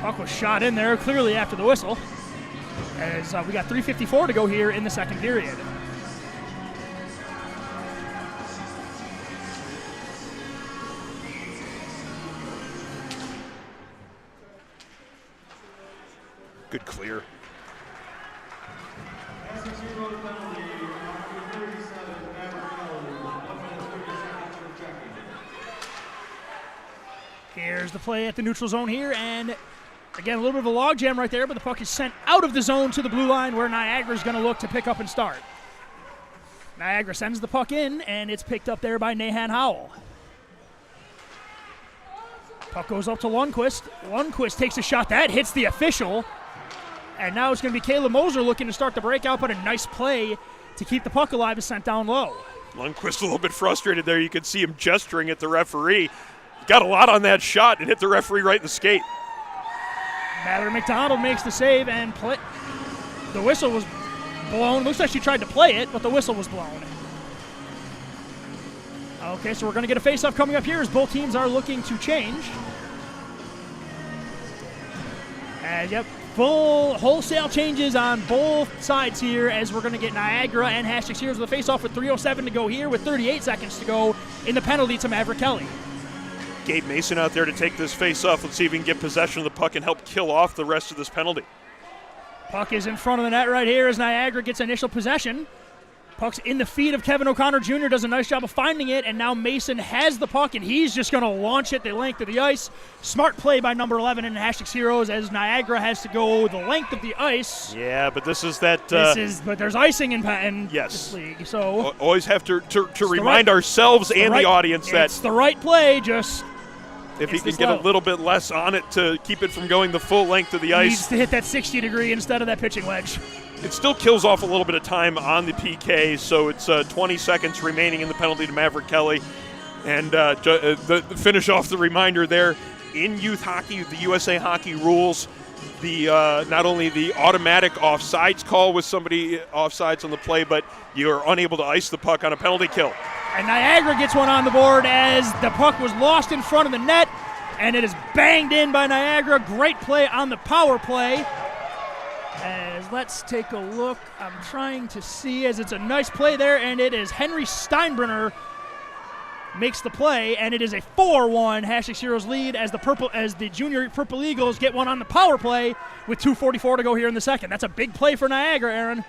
Puck was shot in there clearly after the whistle, as we got 3:54 to go here in the second period. Good clear. Here's the play at the neutral zone here, and again, a little bit of a log jam right there, but the puck is sent out of the zone to the blue line where Niagara's going to look to pick up and start. Niagara sends the puck in, and it's picked up there by Nahan Howell. Puck goes up to Lundqvist. Lundqvist takes a shot. That hits the official. And now it's going to be Caleb Moser looking to start the breakout, but a nice play to keep the puck alive is sent down low. Lundqvist a little bit frustrated there. You could see him gesturing at the referee. Got a lot on that shot and hit the referee right in the skate. Mallory McDonald makes the save, and the whistle was blown. Looks like she tried to play it, but the whistle was blown. Okay, so we're going to get a face-off coming up here as both teams are looking to change. And, yep, full wholesale changes on both sides here as we're going to get Niagara and Hasek Heroes with a face-off with 3:07 to go here with 38 seconds to go in the penalty to Maverick Kelly. Gabe Mason out there to take this face-off. Let's see if he can get possession of the puck and help kill off the rest of this penalty. Puck is in front of the net right here as Niagara gets initial possession. Puck's in the feet of Kevin O'Connor Jr., does a nice job of finding it, and now Mason has the puck, and he's just going to launch it the length of the ice. Smart play by number 11 in Hasek Heroes as Niagara has to go the length of the ice. Yeah, but this is that. But there's icing in yes. this league, so always have to remind ourselves and the audience that it's the right play. Just if he can get a little bit less on it to keep it from going the full length of the ice, needs to hit that 60-degree instead of that pitching wedge. It still kills off a little bit of time on the PK, so it's 20 seconds remaining in the penalty to Maverick Kelly. And finish off the reminder there, in youth hockey, the USA Hockey rules, the not only the automatic offsides call with somebody offsides on the play, but you're unable to ice the puck on a penalty kill. And Niagara gets one on the board as the puck was lost in front of the net, and it is banged in by Niagara. Great play on the power play. As let's take a look, I'm trying to see as it's a nice play there, and it is Henry Steinbrenner makes the play, and it is a 4-1 Hasek Heroes lead as the junior Purple Eagles get one on the power play with 2:44 to go here in the second. That's a big play for Niagara, Aaron.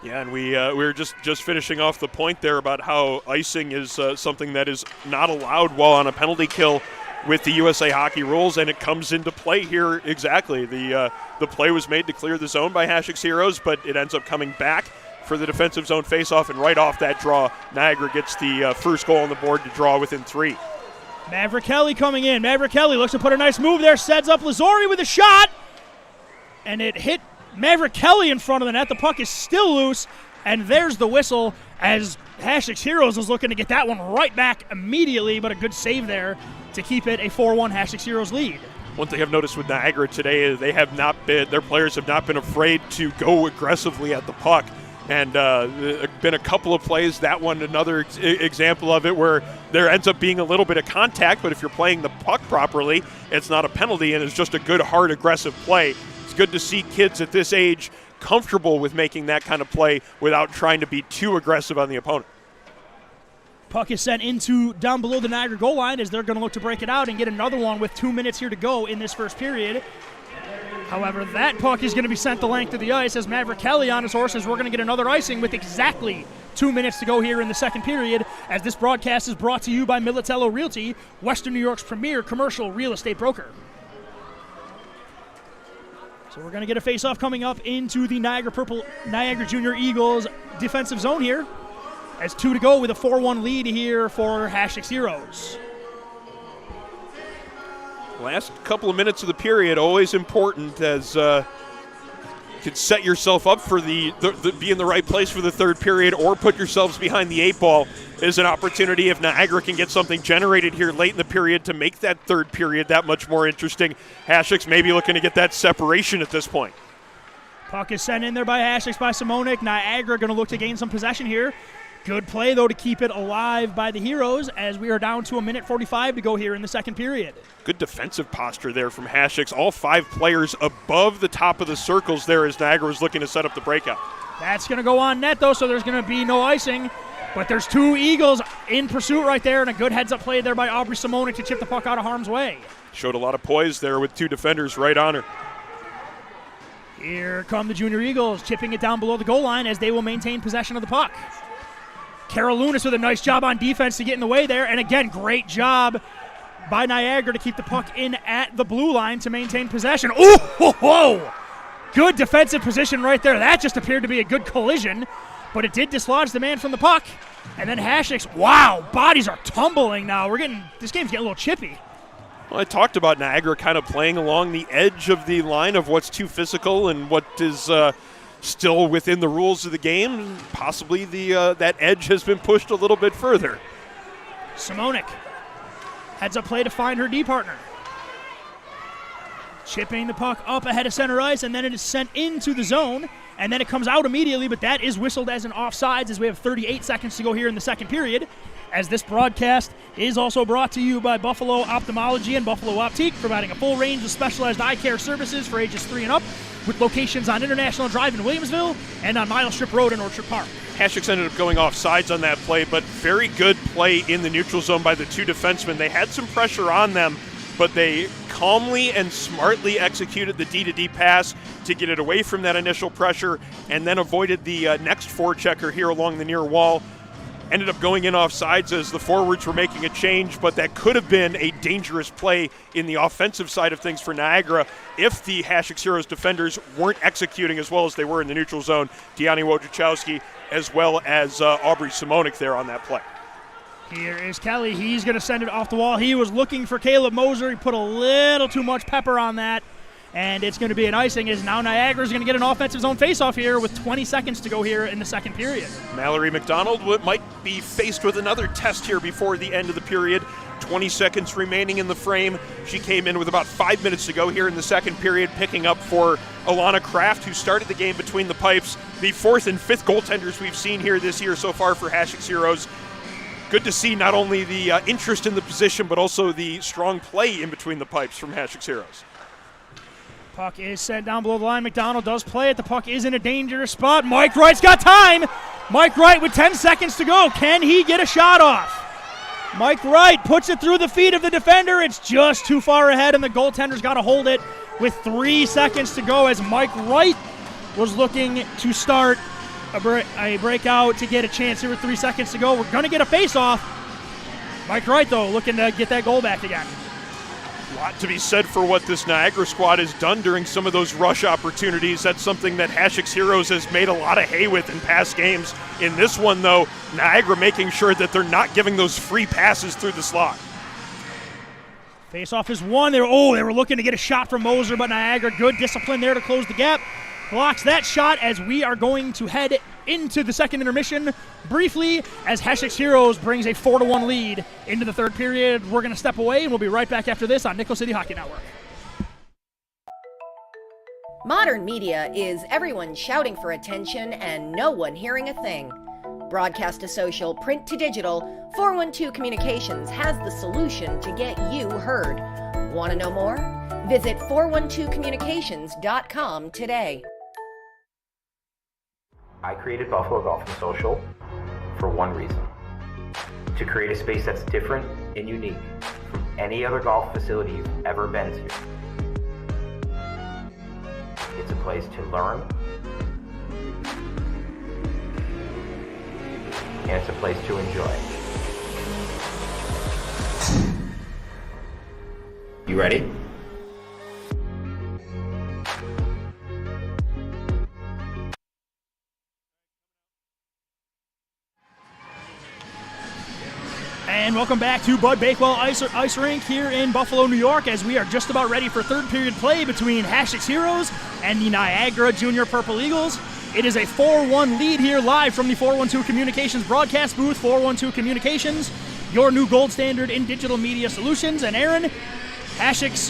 Yeah, and we were just finishing off the point there about how icing is something that is not allowed while on a penalty kill with the USA Hockey rules, and it comes into play here exactly. The play was made to clear the zone by Hasek Heroes, but it ends up coming back for the defensive zone faceoff, and right off that draw, Niagara gets the first goal on the board to draw within 3. Maverick Kelly coming in. Maverick Kelly looks to put a nice move there, sets up Lazori with a shot, and it hit Maverick Kelly in front of the net. The puck is still loose, and there's the whistle as Hasek Heroes is looking to get that one right back immediately, but a good save there to keep it a 4-1 Hasek Heroes lead. One thing I've noticed with Niagara today is their players have not been afraid to go aggressively at the puck. And been a couple of plays, that one another example of it, where there ends up being a little bit of contact, but if you're playing the puck properly, it's not a penalty, and it's just a good, hard, aggressive play. It's good to see kids at this age comfortable with making that kind of play without trying to be too aggressive on the opponent. Puck is sent into down below the Niagara goal line as they're going to look to break it out and get another one with 2 minutes here to go in this first period. However, that puck is going to be sent the length of the ice as Maverick Kelly on his horse as we're going to get another icing with exactly 2 minutes to go here in the second period as this broadcast is brought to you by Militello Realty, Western New York's premier commercial real estate broker. So we're going to get a face-off coming up into the Niagara Junior Eagles defensive zone here as 2 to go with a 4-1 lead here for Hasek Heroes. Last couple of minutes of the period, always important as you can set yourself up for be in the right place for the third period or put yourselves behind the 8 ball is an opportunity if Niagara can get something generated here late in the period to make that third period that much more interesting. Hasek's maybe looking to get that separation at this point. Puck is sent in there by Hasek by Simonik. Niagara going to look to gain some possession here. Good play, though, to keep it alive by the Heroes as we are down to 1:45 to go here in the second period. Good defensive posture there from Hasek. All 5 players above the top of the circles there as Niagara was looking to set up the breakout. That's going to go on net, though, so there's going to be no icing. But there's 2 Eagles in pursuit right there, and a good heads-up play there by Aubrey Simonik to chip the puck out of harm's way. Showed a lot of poise there with 2 defenders right on her. Here come the Junior Eagles, chipping it down below the goal line as they will maintain possession of the puck. Carol Lunas with a nice job on defense to get in the way there. And again, great job by Niagara to keep the puck in at the blue line to maintain possession. Ooh, whoa! Good defensive position right there. That just appeared to be a good collision, but it did dislodge the man from the puck. And then Hasek's, wow, bodies are tumbling now. This game's getting a little chippy. Well, I talked about Niagara kind of playing along the edge of the line of what's too physical and what is still within the rules of the game. Possibly that edge has been pushed a little bit further. Simonik heads up play to find her D partner. Chipping the puck up ahead of center ice, and then it is sent into the zone, and then it comes out immediately, but that is whistled as an offsides as we have 38 seconds to go here in the second period, as this broadcast is also brought to you by Buffalo Ophthalmology and Buffalo Optique, providing a full range of specialized eye care services for ages 3 and up, with locations on International Drive in Williamsville and on Mile Strip Road in Orchard Park. Hasek ended up going off sides on that play, but very good play in the neutral zone by the two defensemen. They had some pressure on them, but they calmly and smartly executed the D-to-D pass to get it away from that initial pressure, and then avoided the next forechecker here along the near wall. Ended up going in offsides as the forwards were making a change, but that could have been a dangerous play in the offensive side of things for Niagara if the Hasek Heroes defenders weren't executing as well as they were in the neutral zone. Deanna Wojciechowski as well as Aubrey Simonik there on that play. Here is Kelly. He's going to send it off the wall. He was looking for Caleb Moser. He put a little too much pepper on that, and it's going to be an icing as now Niagara's going to get an offensive zone faceoff here with 20 seconds to go here in the second period. Mallory McDonald might be faced with another test here before the end of the period. 20 seconds remaining in the frame. She came in with about 5 minutes to go here in the second period, picking up for Alana Kraft, who started the game between the pipes. The fourth and fifth goaltenders we've seen here this year so far for Hasek Heroes. Good to see not only the interest in the position, but also the strong play in between the pipes from Hasek Heroes. Puck is sent down below the line. McDonald does play it. The puck is in a dangerous spot. Mike Wright's got time. Mike Wright with 10 seconds to go. Can he get a shot off? Mike Wright puts it through the feet of the defender. It's just too far ahead, and the goaltender's got to hold it with 3 seconds to go as Mike Wright was looking to start a breakout to get a chance here with 3 seconds to go. We're going to get a face-off. Mike Wright, though, looking to get that goal back again. A lot to be said for what this Niagara squad has done during some of those rush opportunities. That's something that Hasek Heroes has made a lot of hay with in past games. In this one, though, Niagara making sure that they're not giving those free passes through the slot. Face-off is won. They were looking to get a shot from Moser, but Niagara, good discipline there to close the gap. Blocks that shot as we are going to head into the second intermission briefly as Hasek Heroes brings a 4-1 lead into the third period. We're going to step away, and we'll be right back after this on Nickel City Hockey Network. Modern media is everyone shouting for attention and no one hearing a thing. Broadcast to social, print to digital, 412 Communications has the solution to get you heard. Want to know more? Visit 412communications.com today. I created Buffalo Golf and Social for one reason: to create a space that's different and unique from any other golf facility you've ever been to. It's a place to learn, and it's a place to enjoy. You ready? And welcome back to Bud Bakewell Ice Rink here in Buffalo, New York, as we are just about ready for third period play between Hasek Heroes and the Niagara Junior Purple Eagles. It is a 4-1 lead here live from the 412 Communications broadcast booth. 412 Communications, your new gold standard in digital media solutions. And Aaron, Hasek's,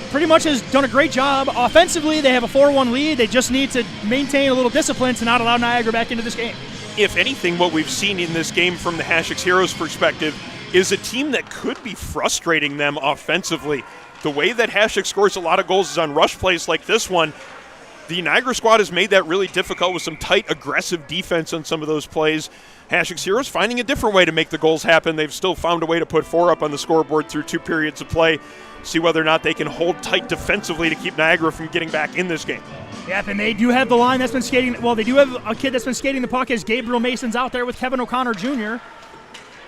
pretty much has done a great job. Offensively, they have a 4-1 lead. They just need to maintain a little discipline to not allow Niagara back into this game. If anything, what we've seen in this game from the Hasek Heroes perspective is a team that could be frustrating them offensively. The way that Hasek scores a lot of goals is on rush plays like this one. The Niagara squad has made that really difficult with some tight, aggressive defense on some of those plays. Hasek Heroes finding a different way to make the goals happen. They've still found a way to put 4 up on the scoreboard through 2 periods of play. See whether or not they can hold tight defensively to keep Niagara from getting back in this game. Yep, and they do have the line that's been skating. Well, they do have a kid that's been skating the puck as Gabriel Mason's out there with Kevin O'Connor Jr.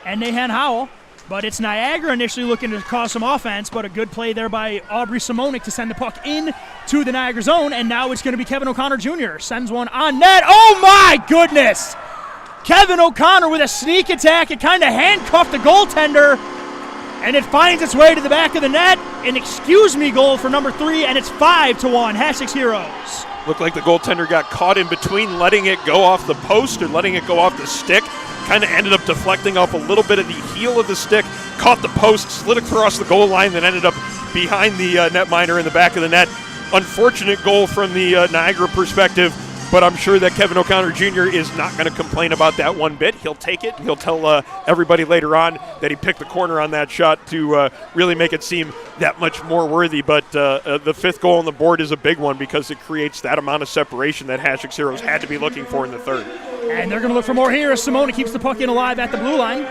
and Nahan Howell. But it's Niagara initially looking to cause some offense, but a good play there by Aubrey Simonik to send the puck in to the Niagara zone, and now it's going to be Kevin O'Connor Jr. Sends one on net. Oh, my goodness! Kevin O'Connor with a sneak attack. It kind of handcuffed the goaltender, and it finds its way to the back of the net. An excuse-me goal for number 3, and it's 5-1, Hasek's Heroes. Looked like the goaltender got caught in between letting it go off the post or letting it go off the stick. Kind of ended up deflecting off a little bit of the heel of the stick, caught the post, slid across the goal line, then ended up behind the netminder in the back of the net. Unfortunate goal from the Niagara perspective, but I'm sure that Kevin O'Connor Jr. is not going to complain about that one bit. He'll take it. He'll tell everybody later on that he picked the corner on that shot to really make it seem that much more worthy. But the 5th goal on the board is a big one because it creates that amount of separation that Hasek's Heroes had to be looking for in the 3rd. And they're going to look for more here as Simone keeps the puck in alive at the blue line.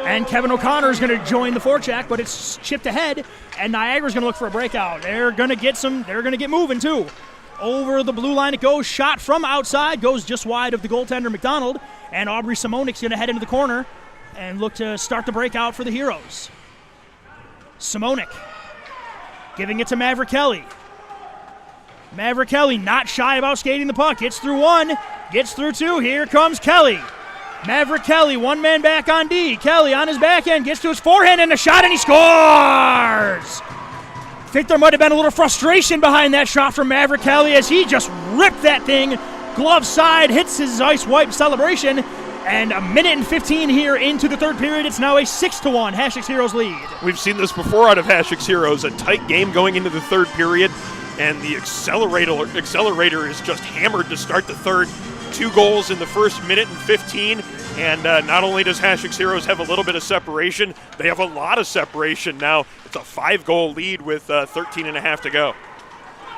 And Kevin O'Connor is going to join the forecheck, but it's chipped ahead, and Niagara's going to look for a breakout. They're going to get moving too. Over the blue line it goes, shot from outside, goes just wide of the goaltender McDonald, and Aubrey Simonik's going to head into the corner and look to start the breakout for the Heroes. Simonik giving it to Maverick Kelly. Maverick Kelly not shy about skating the puck, gets through 1, gets through 2, here comes Kelly. Maverick Kelly, 1 man back on D. Kelly on his backhand, gets to his forehand and a shot, and he scores! I think there might have been a little frustration behind that shot from Maverick Kelly as he just ripped that thing. Glove side, hits his ice wipe celebration. And 1:15 here into the 3rd period. It's now a 6-1 Hasek's Heroes lead. We've seen this before out of Hasek's Heroes. A tight game going into the 3rd period, and the accelerator is just hammered to start the 3rd. 2 goals in the first 1:15, and not only does Hasek's Heroes have a little bit of separation, they have a lot of separation now. It's a 5-goal lead with 13 and a half to go.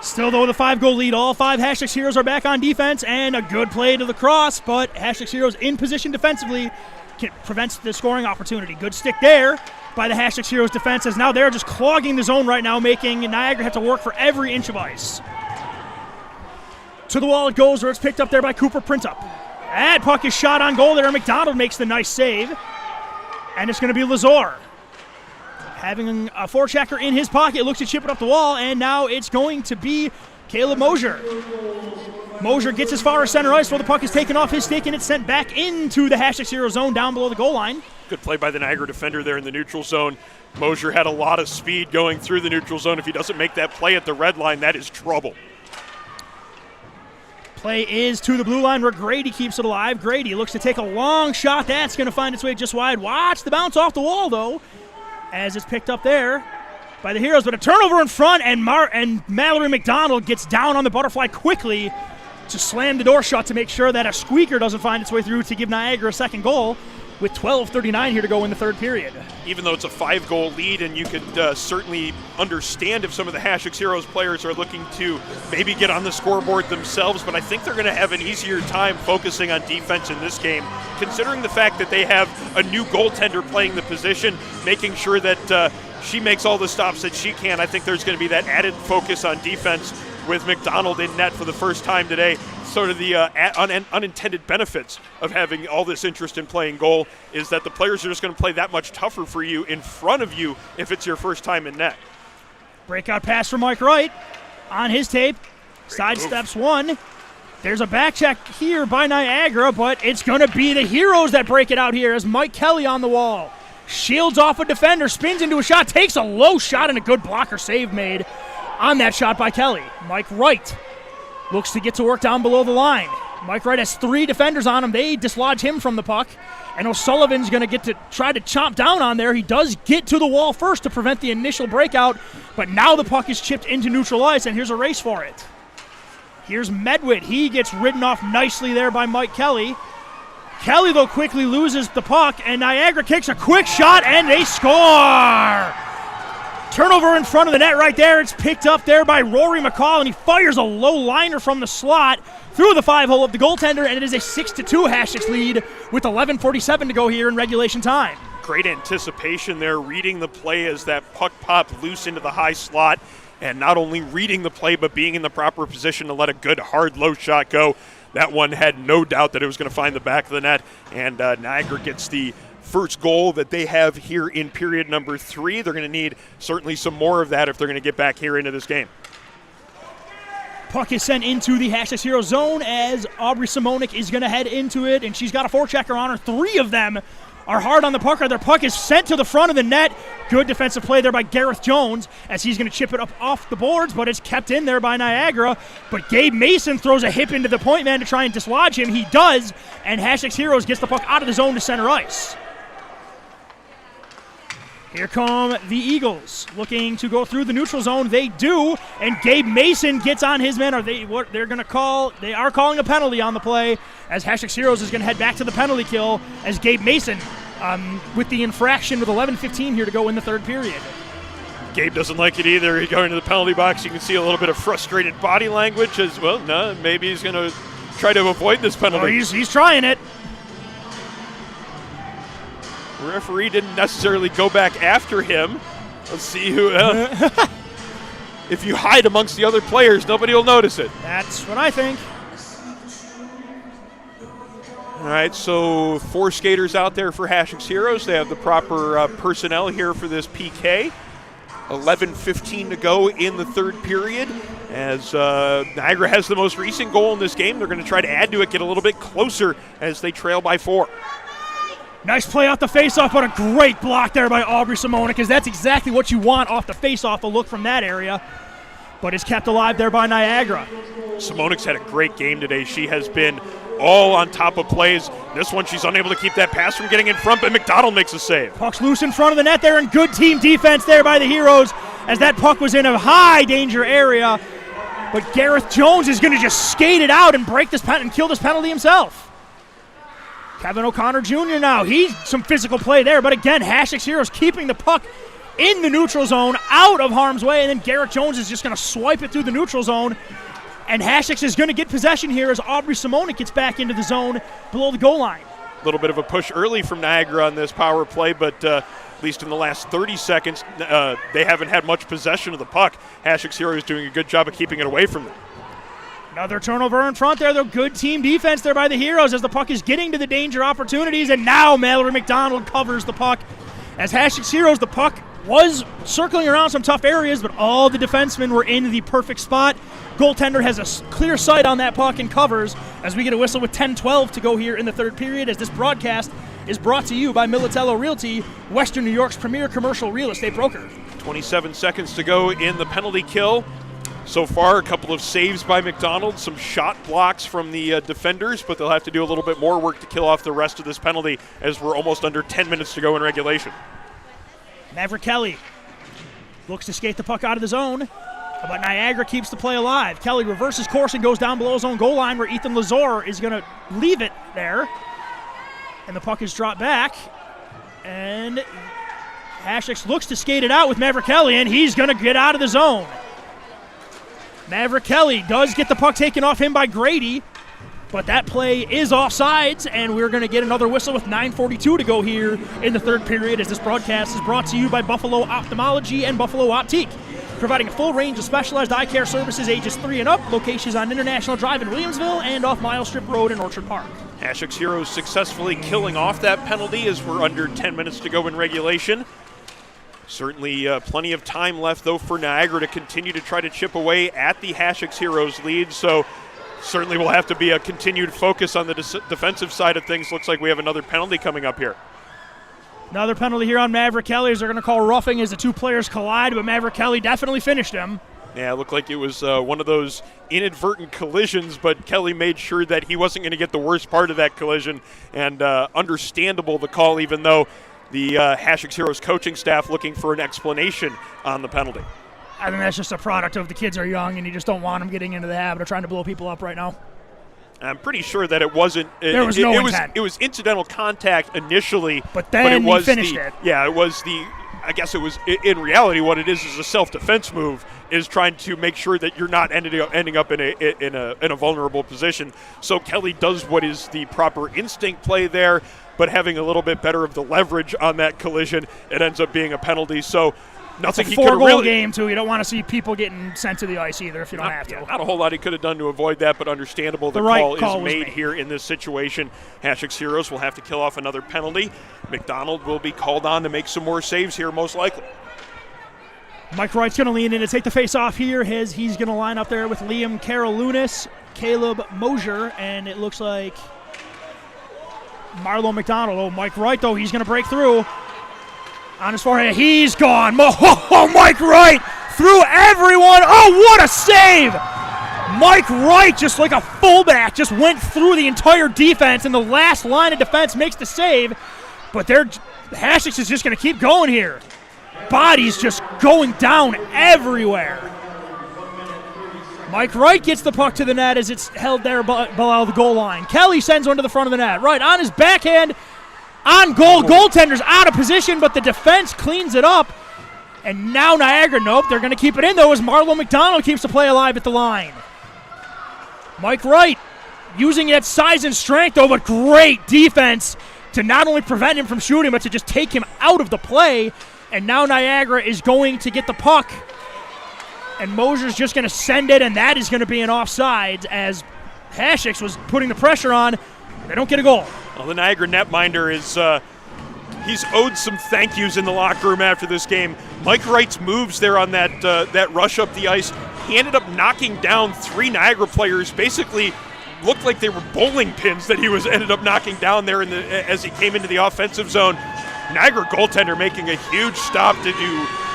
Still, though, the 5-goal lead, all 5 Hasek's Heroes are back on defense, and a good play to the cross, but Hasek's Heroes in position defensively prevents the scoring opportunity. Good stick there by the Hasek's Heroes defense, as now they're just clogging the zone right now, making Niagara have to work for every inch of ice. To the wall it goes, where it's picked up there by Cooper Printup. That puck is shot on goal there. McDonald makes the nice save. And it's going to be Lazar. Having a forechecker in his pocket, looks to chip it up the wall, and now it's going to be Caleb Mosier. Mosier gets as far as center ice where the puck is taken off his stick, and it's sent back into the Hasek's Heroes zone down below the goal line. Good play by the Niagara defender there in the neutral zone. Mosier had a lot of speed going through the neutral zone. If he doesn't make that play at the red line, that is trouble. Play is to the blue line where Grady keeps it alive. Grady looks to take a long shot. That's going to find its way just wide. Watch the bounce off the wall, though, as it's picked up there by the Heroes. But a turnover in front, and Mallory McDonald gets down on the butterfly quickly to slam the door shut to make sure that a squeaker doesn't find its way through to give Niagara a 2nd goal with 12:39 here to go in the 3rd period. Even though it's a 5-goal lead, and you could certainly understand if some of the Hasek's Heroes players are looking to maybe get on the scoreboard themselves, but I think they're going to have an easier time focusing on defense in this game, considering the fact that they have a new goaltender playing the position, making sure that she makes all the stops that she can. I think there's going to be that added focus on defense with McDonald in net for the first time today. Sort of the unintended benefits of having all this interest in playing goal is that the players are just going to play that much tougher for you in front of you if it's your first time in net. Breakout pass from Mike Wright on his tape. Sidesteps 1. There's a back check here by Niagara, but it's going to be the Heroes that break it out here as Mike Kelly on the wall. Shields off a defender, spins into a shot, takes a low shot, and a good blocker save made on that shot by Kelly. Mike Wright looks to get to work down below the line. Mike Wright has 3 defenders on him. They dislodge him from the puck. And O'Sullivan's going to get to try to chomp down on there. He does get to the wall first to prevent the initial breakout. But now the puck is chipped into neutral ice, and here's a race for it. Here's Medwid. He gets ridden off nicely there by Mike Kelly. Kelly, though, quickly loses the puck, and Niagara kicks a quick shot, and they score! Turnover in front of the net right there. It's picked up there by Rory McCall, and he fires a low liner from the slot through the 5-hole of the goaltender, and it is a 6-2 Hasek's lead with 11:47 to go here in regulation time. Great anticipation there, reading the play as that puck popped loose into the high slot, and not only reading the play, but being in the proper position to let a good, hard, low shot go. That one had no doubt that it was going to find the back of the net, and Niagara gets the first goal that they have here in period number 3. They're going to need certainly some more of that if they're going to get back here into this game. Puck is sent into the Hasek Heroes zone as Aubrey Simonik is going to head into it, and she's got a forechecker on her. 3 of them are hard on the puck. Their puck is sent to the front of the net. Good defensive play there by Gareth Jones as he's going to chip it up off the boards, but it's kept in there by Niagara. But Gabe Mason throws a hip into the point man to try and dislodge him. He does, and Hasek Heroes gets the puck out of the zone to center ice. Here come the Eagles, looking to go through the neutral zone. They do, and Gabe Mason gets on his man. They are calling a penalty on the play, as Hasek Heroes is going to head back to the penalty kill, as Gabe Mason with the infraction with 11:15 here to go in the third period. Gabe doesn't like it either. He's going to the penalty box. You can see a little bit of frustrated body language as well. No, maybe he's going to try to avoid this penalty. Oh, he's trying it. The referee didn't necessarily go back after him. Let's see who. If you hide amongst the other players, nobody will notice it. That's what I think. All right, so 4 skaters out there for Hasek Heroes. They have the proper personnel here for this PK. 11:15 to go in the third period. As Niagara has the most recent goal in this game, they're going to try to add to it, get a little bit closer as they trail by 4. Nice play off the faceoff, but a great block there by Aubrey Simonik, because that's exactly what you want off the faceoff, a look from that area. But it's kept alive there by Niagara. Simonik's had a great game today. She has been all on top of plays. This one, she's unable to keep that pass from getting in front, but McDonald makes a save. Puck's loose in front of the net there, and good team defense there by the Heroes, as that puck was in a high danger area. But Gareth Jones is going to just skate it out and break this and kill this penalty himself. Kevin O'Connor Jr. now. He's some physical play there, but again, Hasek Heroes keeping the puck in the neutral zone, out of harm's way, and then Gareth Jones is just going to swipe it through the neutral zone, and Hasek is going to get possession here as Aubrey Simonik gets back into the zone below the goal line. A little bit of a push early from Niagara on this power play, but at least in the last 30 seconds, they haven't had much possession of the puck. Hasek Heroes doing a good job of keeping it away from them. Another turnover in front there, though. Good team defense there by the Heroes as the puck is getting to the danger opportunities, and now Mallory McDonald covers the puck. As Hasek Heroes, the puck was circling around some tough areas, but all the defensemen were in the perfect spot. Goaltender has a clear sight on that puck and covers as we get a whistle with 10:12 to go here in the third period, as this broadcast is brought to you by Militello Realty, Western New York's premier commercial real estate broker. 27 seconds to go in the penalty kill. So far, a couple of saves by McDonald, some shot blocks from the defenders, but they'll have to do a little bit more work to kill off the rest of this penalty as we're almost under 10 minutes to go in regulation. Maverick Kelly looks to skate the puck out of the zone, but Niagara keeps the play alive. Kelly reverses course and goes down below his own goal line, where Ethan Lazor is going to leave it there. And the puck is dropped back, and Hasek looks to skate it out with Maverick Kelly, and he's going to get out of the zone. Maverick Kelly does get the puck taken off him by Grady, but that play is offsides, and we're going to get another whistle with 9:42 to go here in the third period, as this broadcast is brought to you by Buffalo Ophthalmology and Buffalo Optique, providing a full range of specialized eye care services ages 3 and up, locations on International Drive in Williamsville and off Mile Strip Road in Orchard Park. Hasek Heroes successfully killing off that penalty as we're under 10 minutes to go in regulation. Certainly plenty of time left, though, for Niagara to continue to try to chip away at the Hasek Heroes lead. So certainly will have to be a continued focus on the defensive side of things. Looks like we have another penalty coming up here. Another penalty here on Maverick Kelly, as they're going to call roughing as the two players collide, but Maverick Kelly definitely finished him. Yeah, it looked like it was one of those inadvertent collisions, but Kelly made sure that he wasn't going to get the worst part of that collision, and understandable the call, even though the Hasek Heroes coaching staff looking for an explanation on the penalty. I think that's just a product of the kids are young, and you just don't want them getting into the habit of trying to blow people up right now. I'm pretty sure that it wasn't. There was no intent. It was incidental contact initially, but then he finished it. Yeah, it was the. I guess it was in reality what it is a self-defense move, is trying to make sure that you're not ending up in a vulnerable position. So Kelly does what is the proper instinct play there, but having a little bit better of the leverage on that collision, it ends up being a penalty. So nothing it's a he could four-goal game, too. You don't want to see people getting sent to the ice either if you don't have to. Not a whole lot he could have done to avoid that, but understandable. The right call is made here in this situation. Hasek's Heroes will have to kill off another penalty. McDonald will be called on to make some more saves here, most likely. Mike Wright's going to lean in to take the face-off here. He's going to line up there with Liam Karolounis, Caleb Mosier, and it looks like Marlo McDonald. Oh, Mike Wright, though, he's going to break through. On his forehead, he's gone. Oh, Mike Wright through everyone. Oh, what a save! Mike Wright, just like a fullback, just went through the entire defense, and the last line of defense makes the save. But Hasek is just going to keep going here. Bodies just going down everywhere. Mike Wright gets the puck to the net as it's held there below the goal line. Kelly sends one to the front of the net. Right on his backhand, on goal. Goaltender's out of position, but the defense cleans it up. And now Niagara, nope, they're going to keep it in, though, as Marlo McDonald keeps the play alive at the line. Mike Wright using that size and strength, though, but great defense to not only prevent him from shooting, but to just take him out of the play. And now Niagara is going to get the puck. And Mosier's just going to send it, and that is going to be an offsides as Hasek was putting the pressure on. They don't get a goal. Well, the Niagara netminder is he's owed some thank yous in the locker room after this game. Mike Wright's moves there on that rush up the ice, he ended up knocking down 3 Niagara players, basically looked like they were bowling pins that he ended up knocking down there as he came into the offensive zone. Niagara goaltender making a huge stop to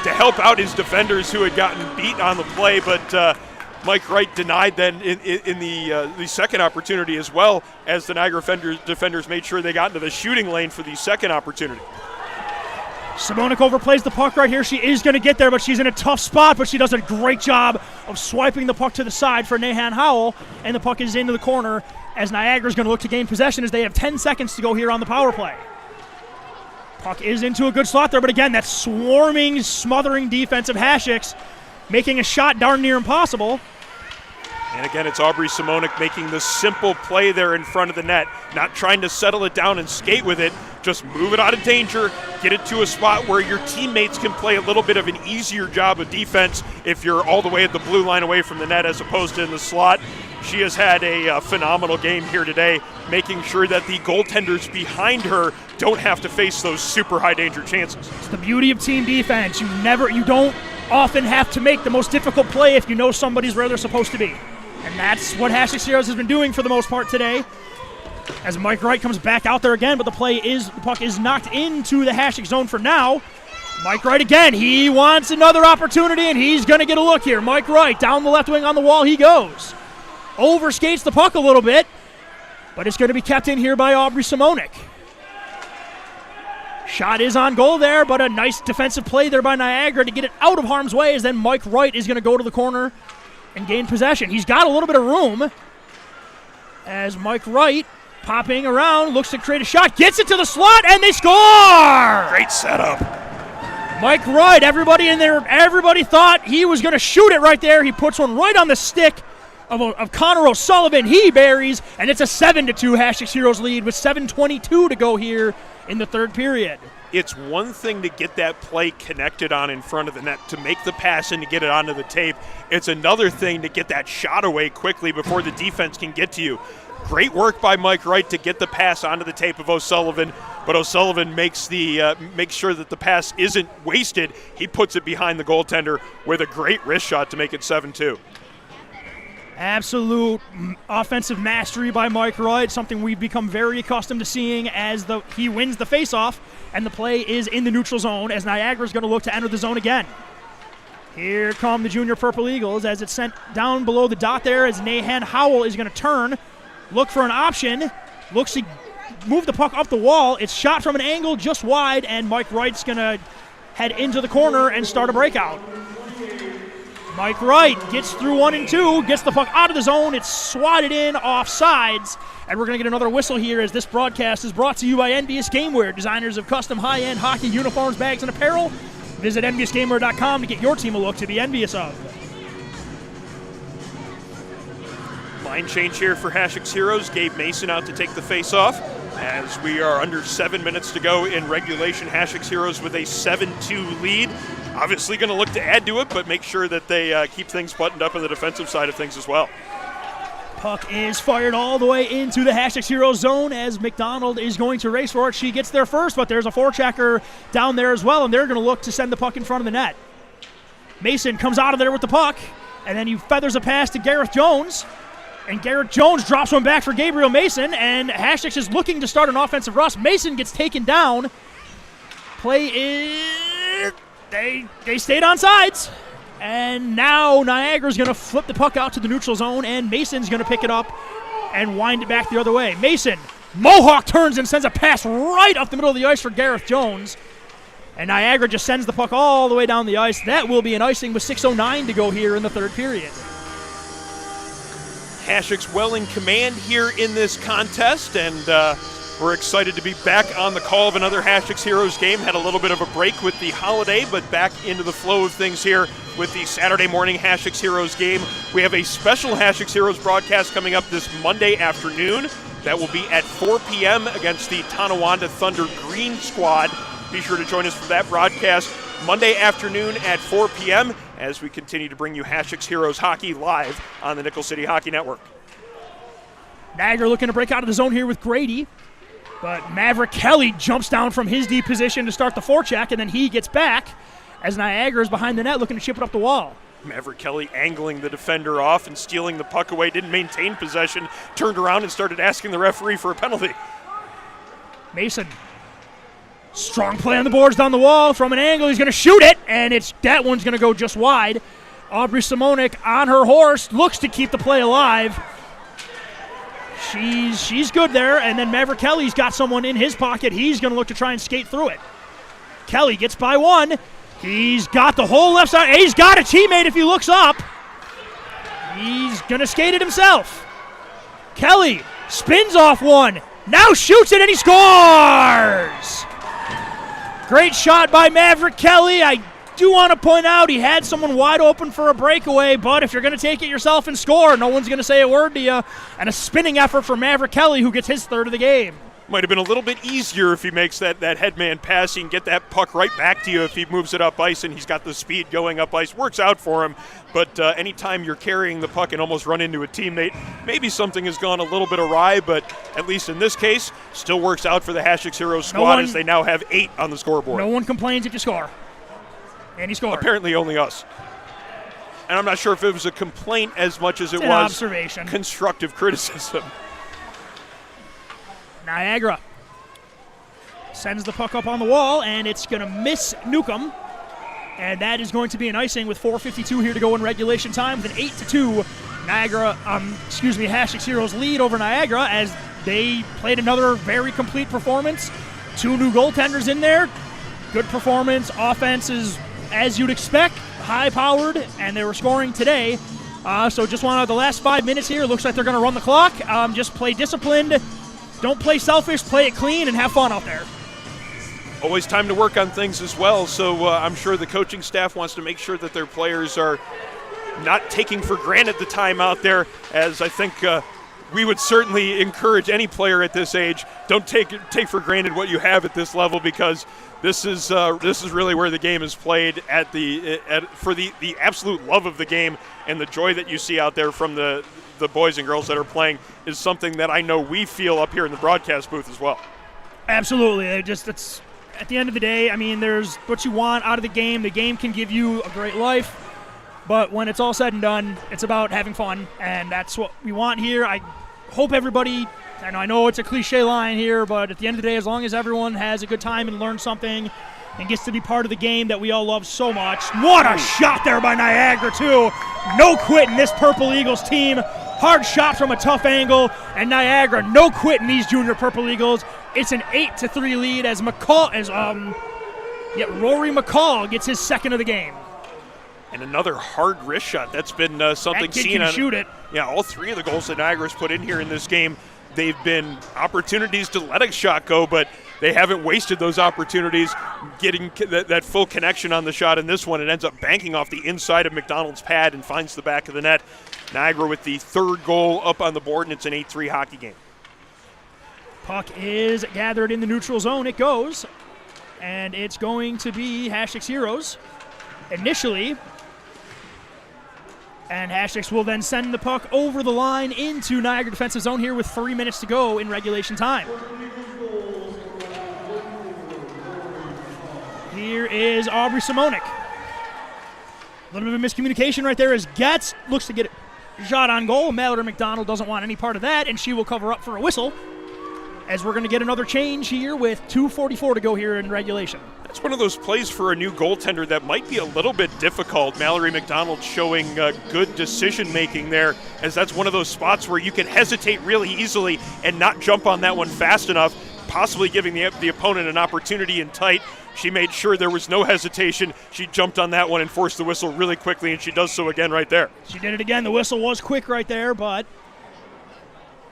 help out his defenders who had gotten beat on the play, but Mike Wright denied then in the second opportunity as well, as the Niagara defenders made sure they got into the shooting lane for the second opportunity. Simonik overplays the puck right here. She is going to get there, but she's in a tough spot, but she does a great job of swiping the puck to the side for Nahan Howell, and the puck is into the corner as Niagara's going to look to gain possession as they have 10 seconds to go here on the power play. Puck is into a good slot there, but again, that swarming, smothering defense of Hasek's making a shot darn near impossible. And again, it's Aubrey Simonik making the simple play there in front of the net, not trying to settle it down and skate with it, just move it out of danger, get it to a spot where your teammates can play a little bit of an easier job of defense if you're all the way at the blue line away from the net as opposed to in the slot. She has had a phenomenal game here today, making sure that the goaltenders behind her don't have to face those super high danger chances. It's the beauty of team defense. You don't often have to make the most difficult play if you know somebody's where they're supposed to be. And that's what Hasek Heroes has been doing for the most part today. As Mike Wright comes back out there again, but the puck is knocked into the Hasek zone for now. Mike Wright again, he wants another opportunity, and he's going to get a look here. Mike Wright down the left wing on the wall he goes. Overskates the puck a little bit, but it's going to be kept in here by Aubrey Simonik. Shot is on goal there, but a nice defensive play there by Niagara to get it out of harm's way, as then Mike Wright is going to go to the corner and gain possession. He's got a little bit of room as Mike Wright, popping around, looks to create a shot, gets it to the slot, and they score! Great setup. Mike Wright, everybody in there, everybody thought he was going to shoot it right there. He puts one right on the stick of Connor O'Sullivan. He buries, and it's a 7-2 Hasek Heroes lead with 7:22 to go here in the third period. It's one thing to get that play connected on in front of the net, to make the pass and to get it onto the tape. It's another thing to get that shot away quickly before the defense can get to you. Great work by Mike Wright to get the pass onto the tape of O'Sullivan, but O'Sullivan makes sure that the pass isn't wasted. He puts it behind the goaltender with a great wrist shot to make it 7-2. Absolute offensive mastery by Mike Wright, something we've become very accustomed to seeing as he wins the faceoff, and the play is in the neutral zone as Niagara's going to look to enter the zone again. Here come the Junior Purple Eagles as it's sent down below the dot there as Nahan Howell is going to turn, look for an option, looks to move the puck up the wall. It's shot from an angle just wide, and Mike Wright's going to head into the corner and start a breakout. Mike Wright gets through 1 and 2, gets the puck out of the zone. It's swatted in off sides, and we're going to get another whistle here as this broadcast is brought to you by Envious Gameware, designers of custom high-end hockey uniforms, bags, and apparel. Visit EnviousGameware.com to get your team a look to be envious of. Line change here for Hasek Heroes. Gabe Mason out to take the face-off. As we are under 7 minutes to go in regulation, Hasek's Heroes with a 7-2 lead. Obviously going to look to add to it, but make sure that they keep things buttoned up on the defensive side of things as well. Puck is fired all the way into the Hasek Heroes zone as McDonald is going to race for it. She gets there first, but there's a forechecker down there as well, and they're going to look to send the puck in front of the net. Mason comes out of there with the puck, and then he feathers a pass to Gareth Jones, and Gareth Jones drops one back for Gabriel Mason, and Hasek is looking to start an offensive rush. Mason gets taken down. Play is... They stayed on sides. And now Niagara's going to flip the puck out to the neutral zone, and Mason's going to pick it up and wind it back the other way. Mason, Mohawk turns and sends a pass right up the middle of the ice for Gareth Jones. And Niagara just sends the puck all the way down the ice. That will be an icing with 6:09 to go here in the third period. Hasek's well in command here in this contest, and we're excited to be back on the call of another Hasek's Heroes game. Had a little bit of a break with the holiday, but back into the flow of things here with the Saturday morning Hasek's Heroes game. We have a special Hasek's Heroes broadcast coming up this Monday afternoon. That will be at 4 p.m. against the Tonawanda Thunder Green Squad. Be sure to join us for that broadcast Monday afternoon at 4 p.m. as we continue to bring you Hasek's Heroes hockey live on the Nickel City Hockey Network. Niagara looking to break out of the zone here with Grady. But Maverick Kelly jumps down from his deep position to start the forecheck, and then he gets back as Niagara is behind the net looking to chip it up the wall. Maverick Kelly angling the defender off and stealing the puck away, didn't maintain possession, turned around and started asking the referee for a penalty. Mason, strong play on the boards down the wall from an angle. He's going to shoot it, and that one's going to go just wide. Aubrey Simonik on her horse looks to keep the play alive. She's good there, and then Maverick Kelly's got someone in his pocket. He's going to look to try and skate through it. Kelly gets by one. He's got the whole left side. He's got a teammate if he looks up. He's going to skate it himself. Kelly spins off one. Now shoots it, and he scores! Great shot by Maverick Kelly. I do want to point out he had someone wide open for a breakaway, but if you're going to take it yourself and score, no one's going to say a word to you. And a spinning effort for Maverick Kelly, who gets his third of the game. Might have been a little bit easier if he makes that headman pass. He can get that puck right back to you if he moves it up ice, and he's got the speed going up ice. Works out for him, but anytime you're carrying the puck and almost run into a teammate, maybe something has gone a little bit awry, but at least in this case, still works out for the Hasek's Heroes squad as they now have 8 on the scoreboard. No one complains if you score. And he scored. Apparently only us. And I'm not sure if it was a complaint as much as it was observation. Constructive criticism. Niagara sends the puck up on the wall, and it's going to miss Newcomb. And that is going to be an icing with 4:52 here to go in regulation time with an 8-2 Hasek's Heroes lead over Niagara as they played another very complete performance. 2 new goaltenders in there. Good performance. Offense is, as you'd expect, high-powered, and they were scoring today. So just wanted the last 5 minutes here. Looks like they're going to run the clock. Just play disciplined. Don't play selfish, play it clean, and have fun out there. Always time to work on things as well, so I'm sure the coaching staff wants to make sure that their players are not taking for granted the time out there, as I think we would certainly encourage any player at this age. Don't take for granted what you have at this level, because this is really where the game is played for the absolute love of the game, and the joy that you see out there from the boys and girls that are playing is something that I know we feel up here in the broadcast booth as well. Absolutely. It's at the end of the day, I mean, there's what you want out of the game. The game can give you a great life, but when it's all said and done, it's about having fun, and that's what we want here. I hope everybody, and I know it's a cliche line here, but at the end of the day, as long as everyone has a good time and learns something and gets to be part of the game that we all love so much. What a shot there by Niagara, too. No quitting this Purple Eagles team. Hard shot from a tough angle, and Niagara no quitting these junior Purple Eagles. It's an 8-3 lead as Rory McCall gets his second of the game. And another hard wrist shot. That's been something that kid seen can shoot it. Yeah, all 3 of the goals that Niagara's put in here in this game, they've been opportunities to let a shot go, but they haven't wasted those opportunities getting that full connection on the shot. In this one, it ends up banking off the inside of McDonald's pad and finds the back of the net. Niagara with the 3rd goal up on the board, and it's an 8-3 hockey game. Puck is gathered in the neutral zone. It goes, and it's going to be Hasek's Heroes initially. And Hasek will then send the puck over the line into Niagara defensive zone here with 3 minutes to go in regulation time. Here is Aubrey Simonik. A little bit of miscommunication right there as Getz looks to get a shot on goal. Mallory McDonald doesn't want any part of that, and she will cover up for a whistle as we're going to get another change here with 2:44 to go here in regulation. That's one of those plays for a new goaltender that might be a little bit difficult. Mallory McDonald showing good decision-making there, as that's one of those spots where you can hesitate really easily and not jump on that one fast enough, possibly giving the opponent an opportunity in tight. She made sure there was no hesitation. She jumped on that one and forced the whistle really quickly, and she does so again right there. She did it again. The whistle was quick right there, but...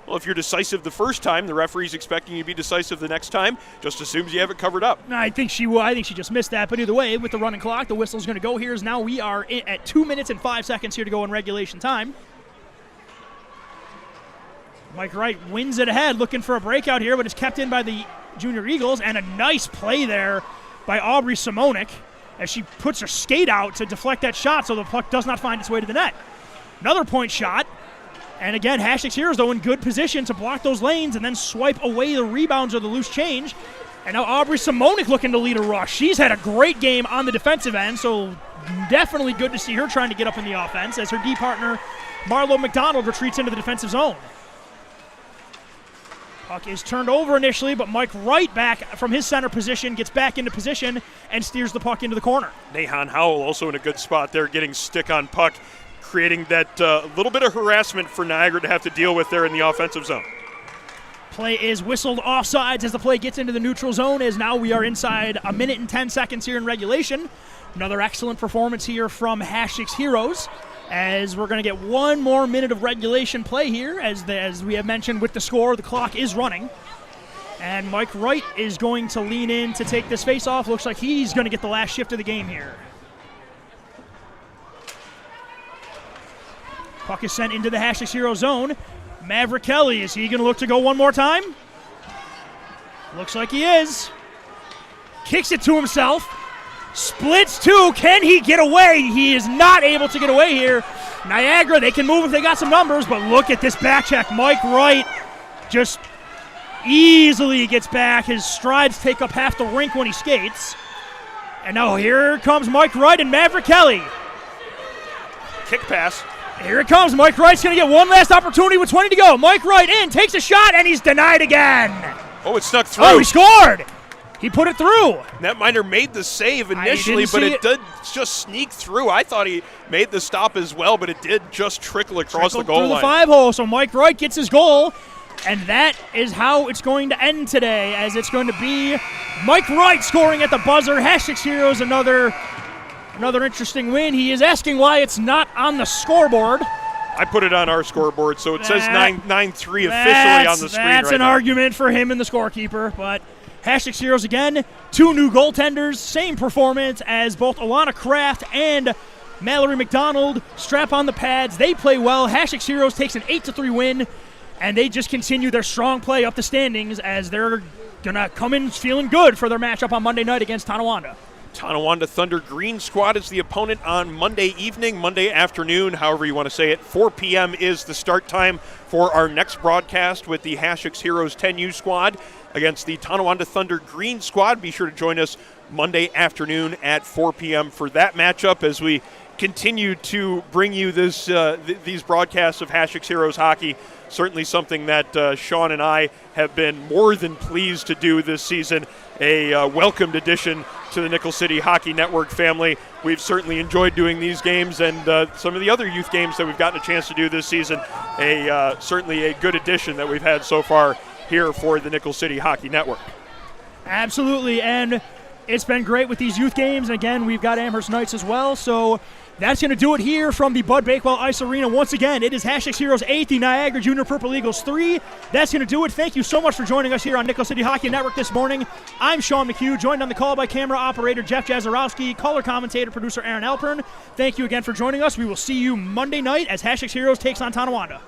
Well, if you're decisive the first time, the referee's expecting you to be decisive the next time. Just assumes you have it covered up. I think she will. I think she just missed that. But either way, with the running clock, the whistle's going to go here. As now we are at 2 minutes and 5 seconds here to go in regulation time. Mike Wright wins it ahead, looking for a breakout here, but it's kept in by the Junior Eagles. And a nice play there by Aubrey Simonik as she puts her skate out to deflect that shot so the puck does not find its way to the net. Another point shot. And again, Hasek's Heroes, though, in good position to block those lanes and then swipe away the rebounds or the loose change. And now Aubrey Simonik looking to lead a rush. She's had a great game on the defensive end, so definitely good to see her trying to get up in the offense as her D partner, Marlo McDonald, retreats into the defensive zone. Puck is turned over initially, but Mike Wright back from his center position gets back into position and steers the puck into the corner. Nahan Howell also in a good spot there, getting stick on puck, creating that little bit of harassment for Niagara to have to deal with there in the offensive zone. Play is whistled offsides as the play gets into the neutral zone, as now we are inside 1 minute and 10 seconds here in regulation. Another excellent performance here from Hasek's Heroes, as we're going to get 1 more minute of regulation play here. As we have mentioned with the score, the clock is running. And Mike Wright is going to lean in to take this face-off. Looks like he's going to get the last shift of the game here. Puck is sent into the Hasek's Hero zone. Maverick Kelly, is he going to look to go one more time? Looks like he is. Kicks it to himself. Splits two. Can he get away? He is not able to get away here. Niagara, they can move if they got some numbers, but look at this back check. Mike Wright just easily gets back. His strides take up half the rink when he skates. And now here comes Mike Wright and Maverick Kelly. Kick pass. Here it comes. Mike Wright's going to get one last opportunity with 20 to go. Mike Wright in, takes a shot, and he's denied again. Oh, it snuck through. Oh, he scored. He put it through. Netminder made the save initially, but it did just sneak through. I thought he made the stop as well, but it did just trickle across the goal line. Through the 5-hole, so Mike Wright gets his goal, and that is how it's going to end today, as it's going to be Mike Wright scoring at the buzzer. Hasek's Heroes, another interesting win. He is asking why it's not on the scoreboard. I put it on our scoreboard, so it says 9-3 officially on the screen. That's an argument for him and the scorekeeper, but Hasek's Heroes again, 2 new goaltenders, same performance as both Alana Kraft and Mallory McDonald. Strap on the pads, they play well. Hasek's Heroes takes an 8-3 win, and they just continue their strong play up the standings as they're going to come in feeling good for their matchup on Monday night against Tonawanda. Tonawanda Thunder Green Squad is the opponent on Monday evening, Monday afternoon, however you want to say it. 4 p.m. is the start time for our next broadcast with the Hasek's Heroes 10U squad against the Tonawanda Thunder Green Squad. Be sure to join us Monday afternoon at 4 p.m. for that matchup as we continue to bring you these broadcasts of Hasek's Heroes hockey. Certainly something that Sean and I have been more than pleased to do this season. A welcomed addition to the Nickel City Hockey Network family. We've certainly enjoyed doing these games and some of the other youth games that we've gotten a chance to do this season. Certainly a good addition that we've had so far here for the Nickel City Hockey Network. Absolutely, and it's been great with these youth games. And again, we've got Amherst Knights as well, so that's going to do it here from the Bud Bakewell Ice Arena. Once again, it is Hasek's Heroes 8, the Niagara Junior Purple Eagles 3. That's going to do it. Thank you so much for joining us here on Nickel City Hockey Network this morning. I'm Sean McHugh, joined on the call by camera operator Jeff Jazarowski, color commentator, producer Aaron Alpern. Thank you again for joining us. We will see you Monday night as Hasek's Heroes takes on Tonawanda.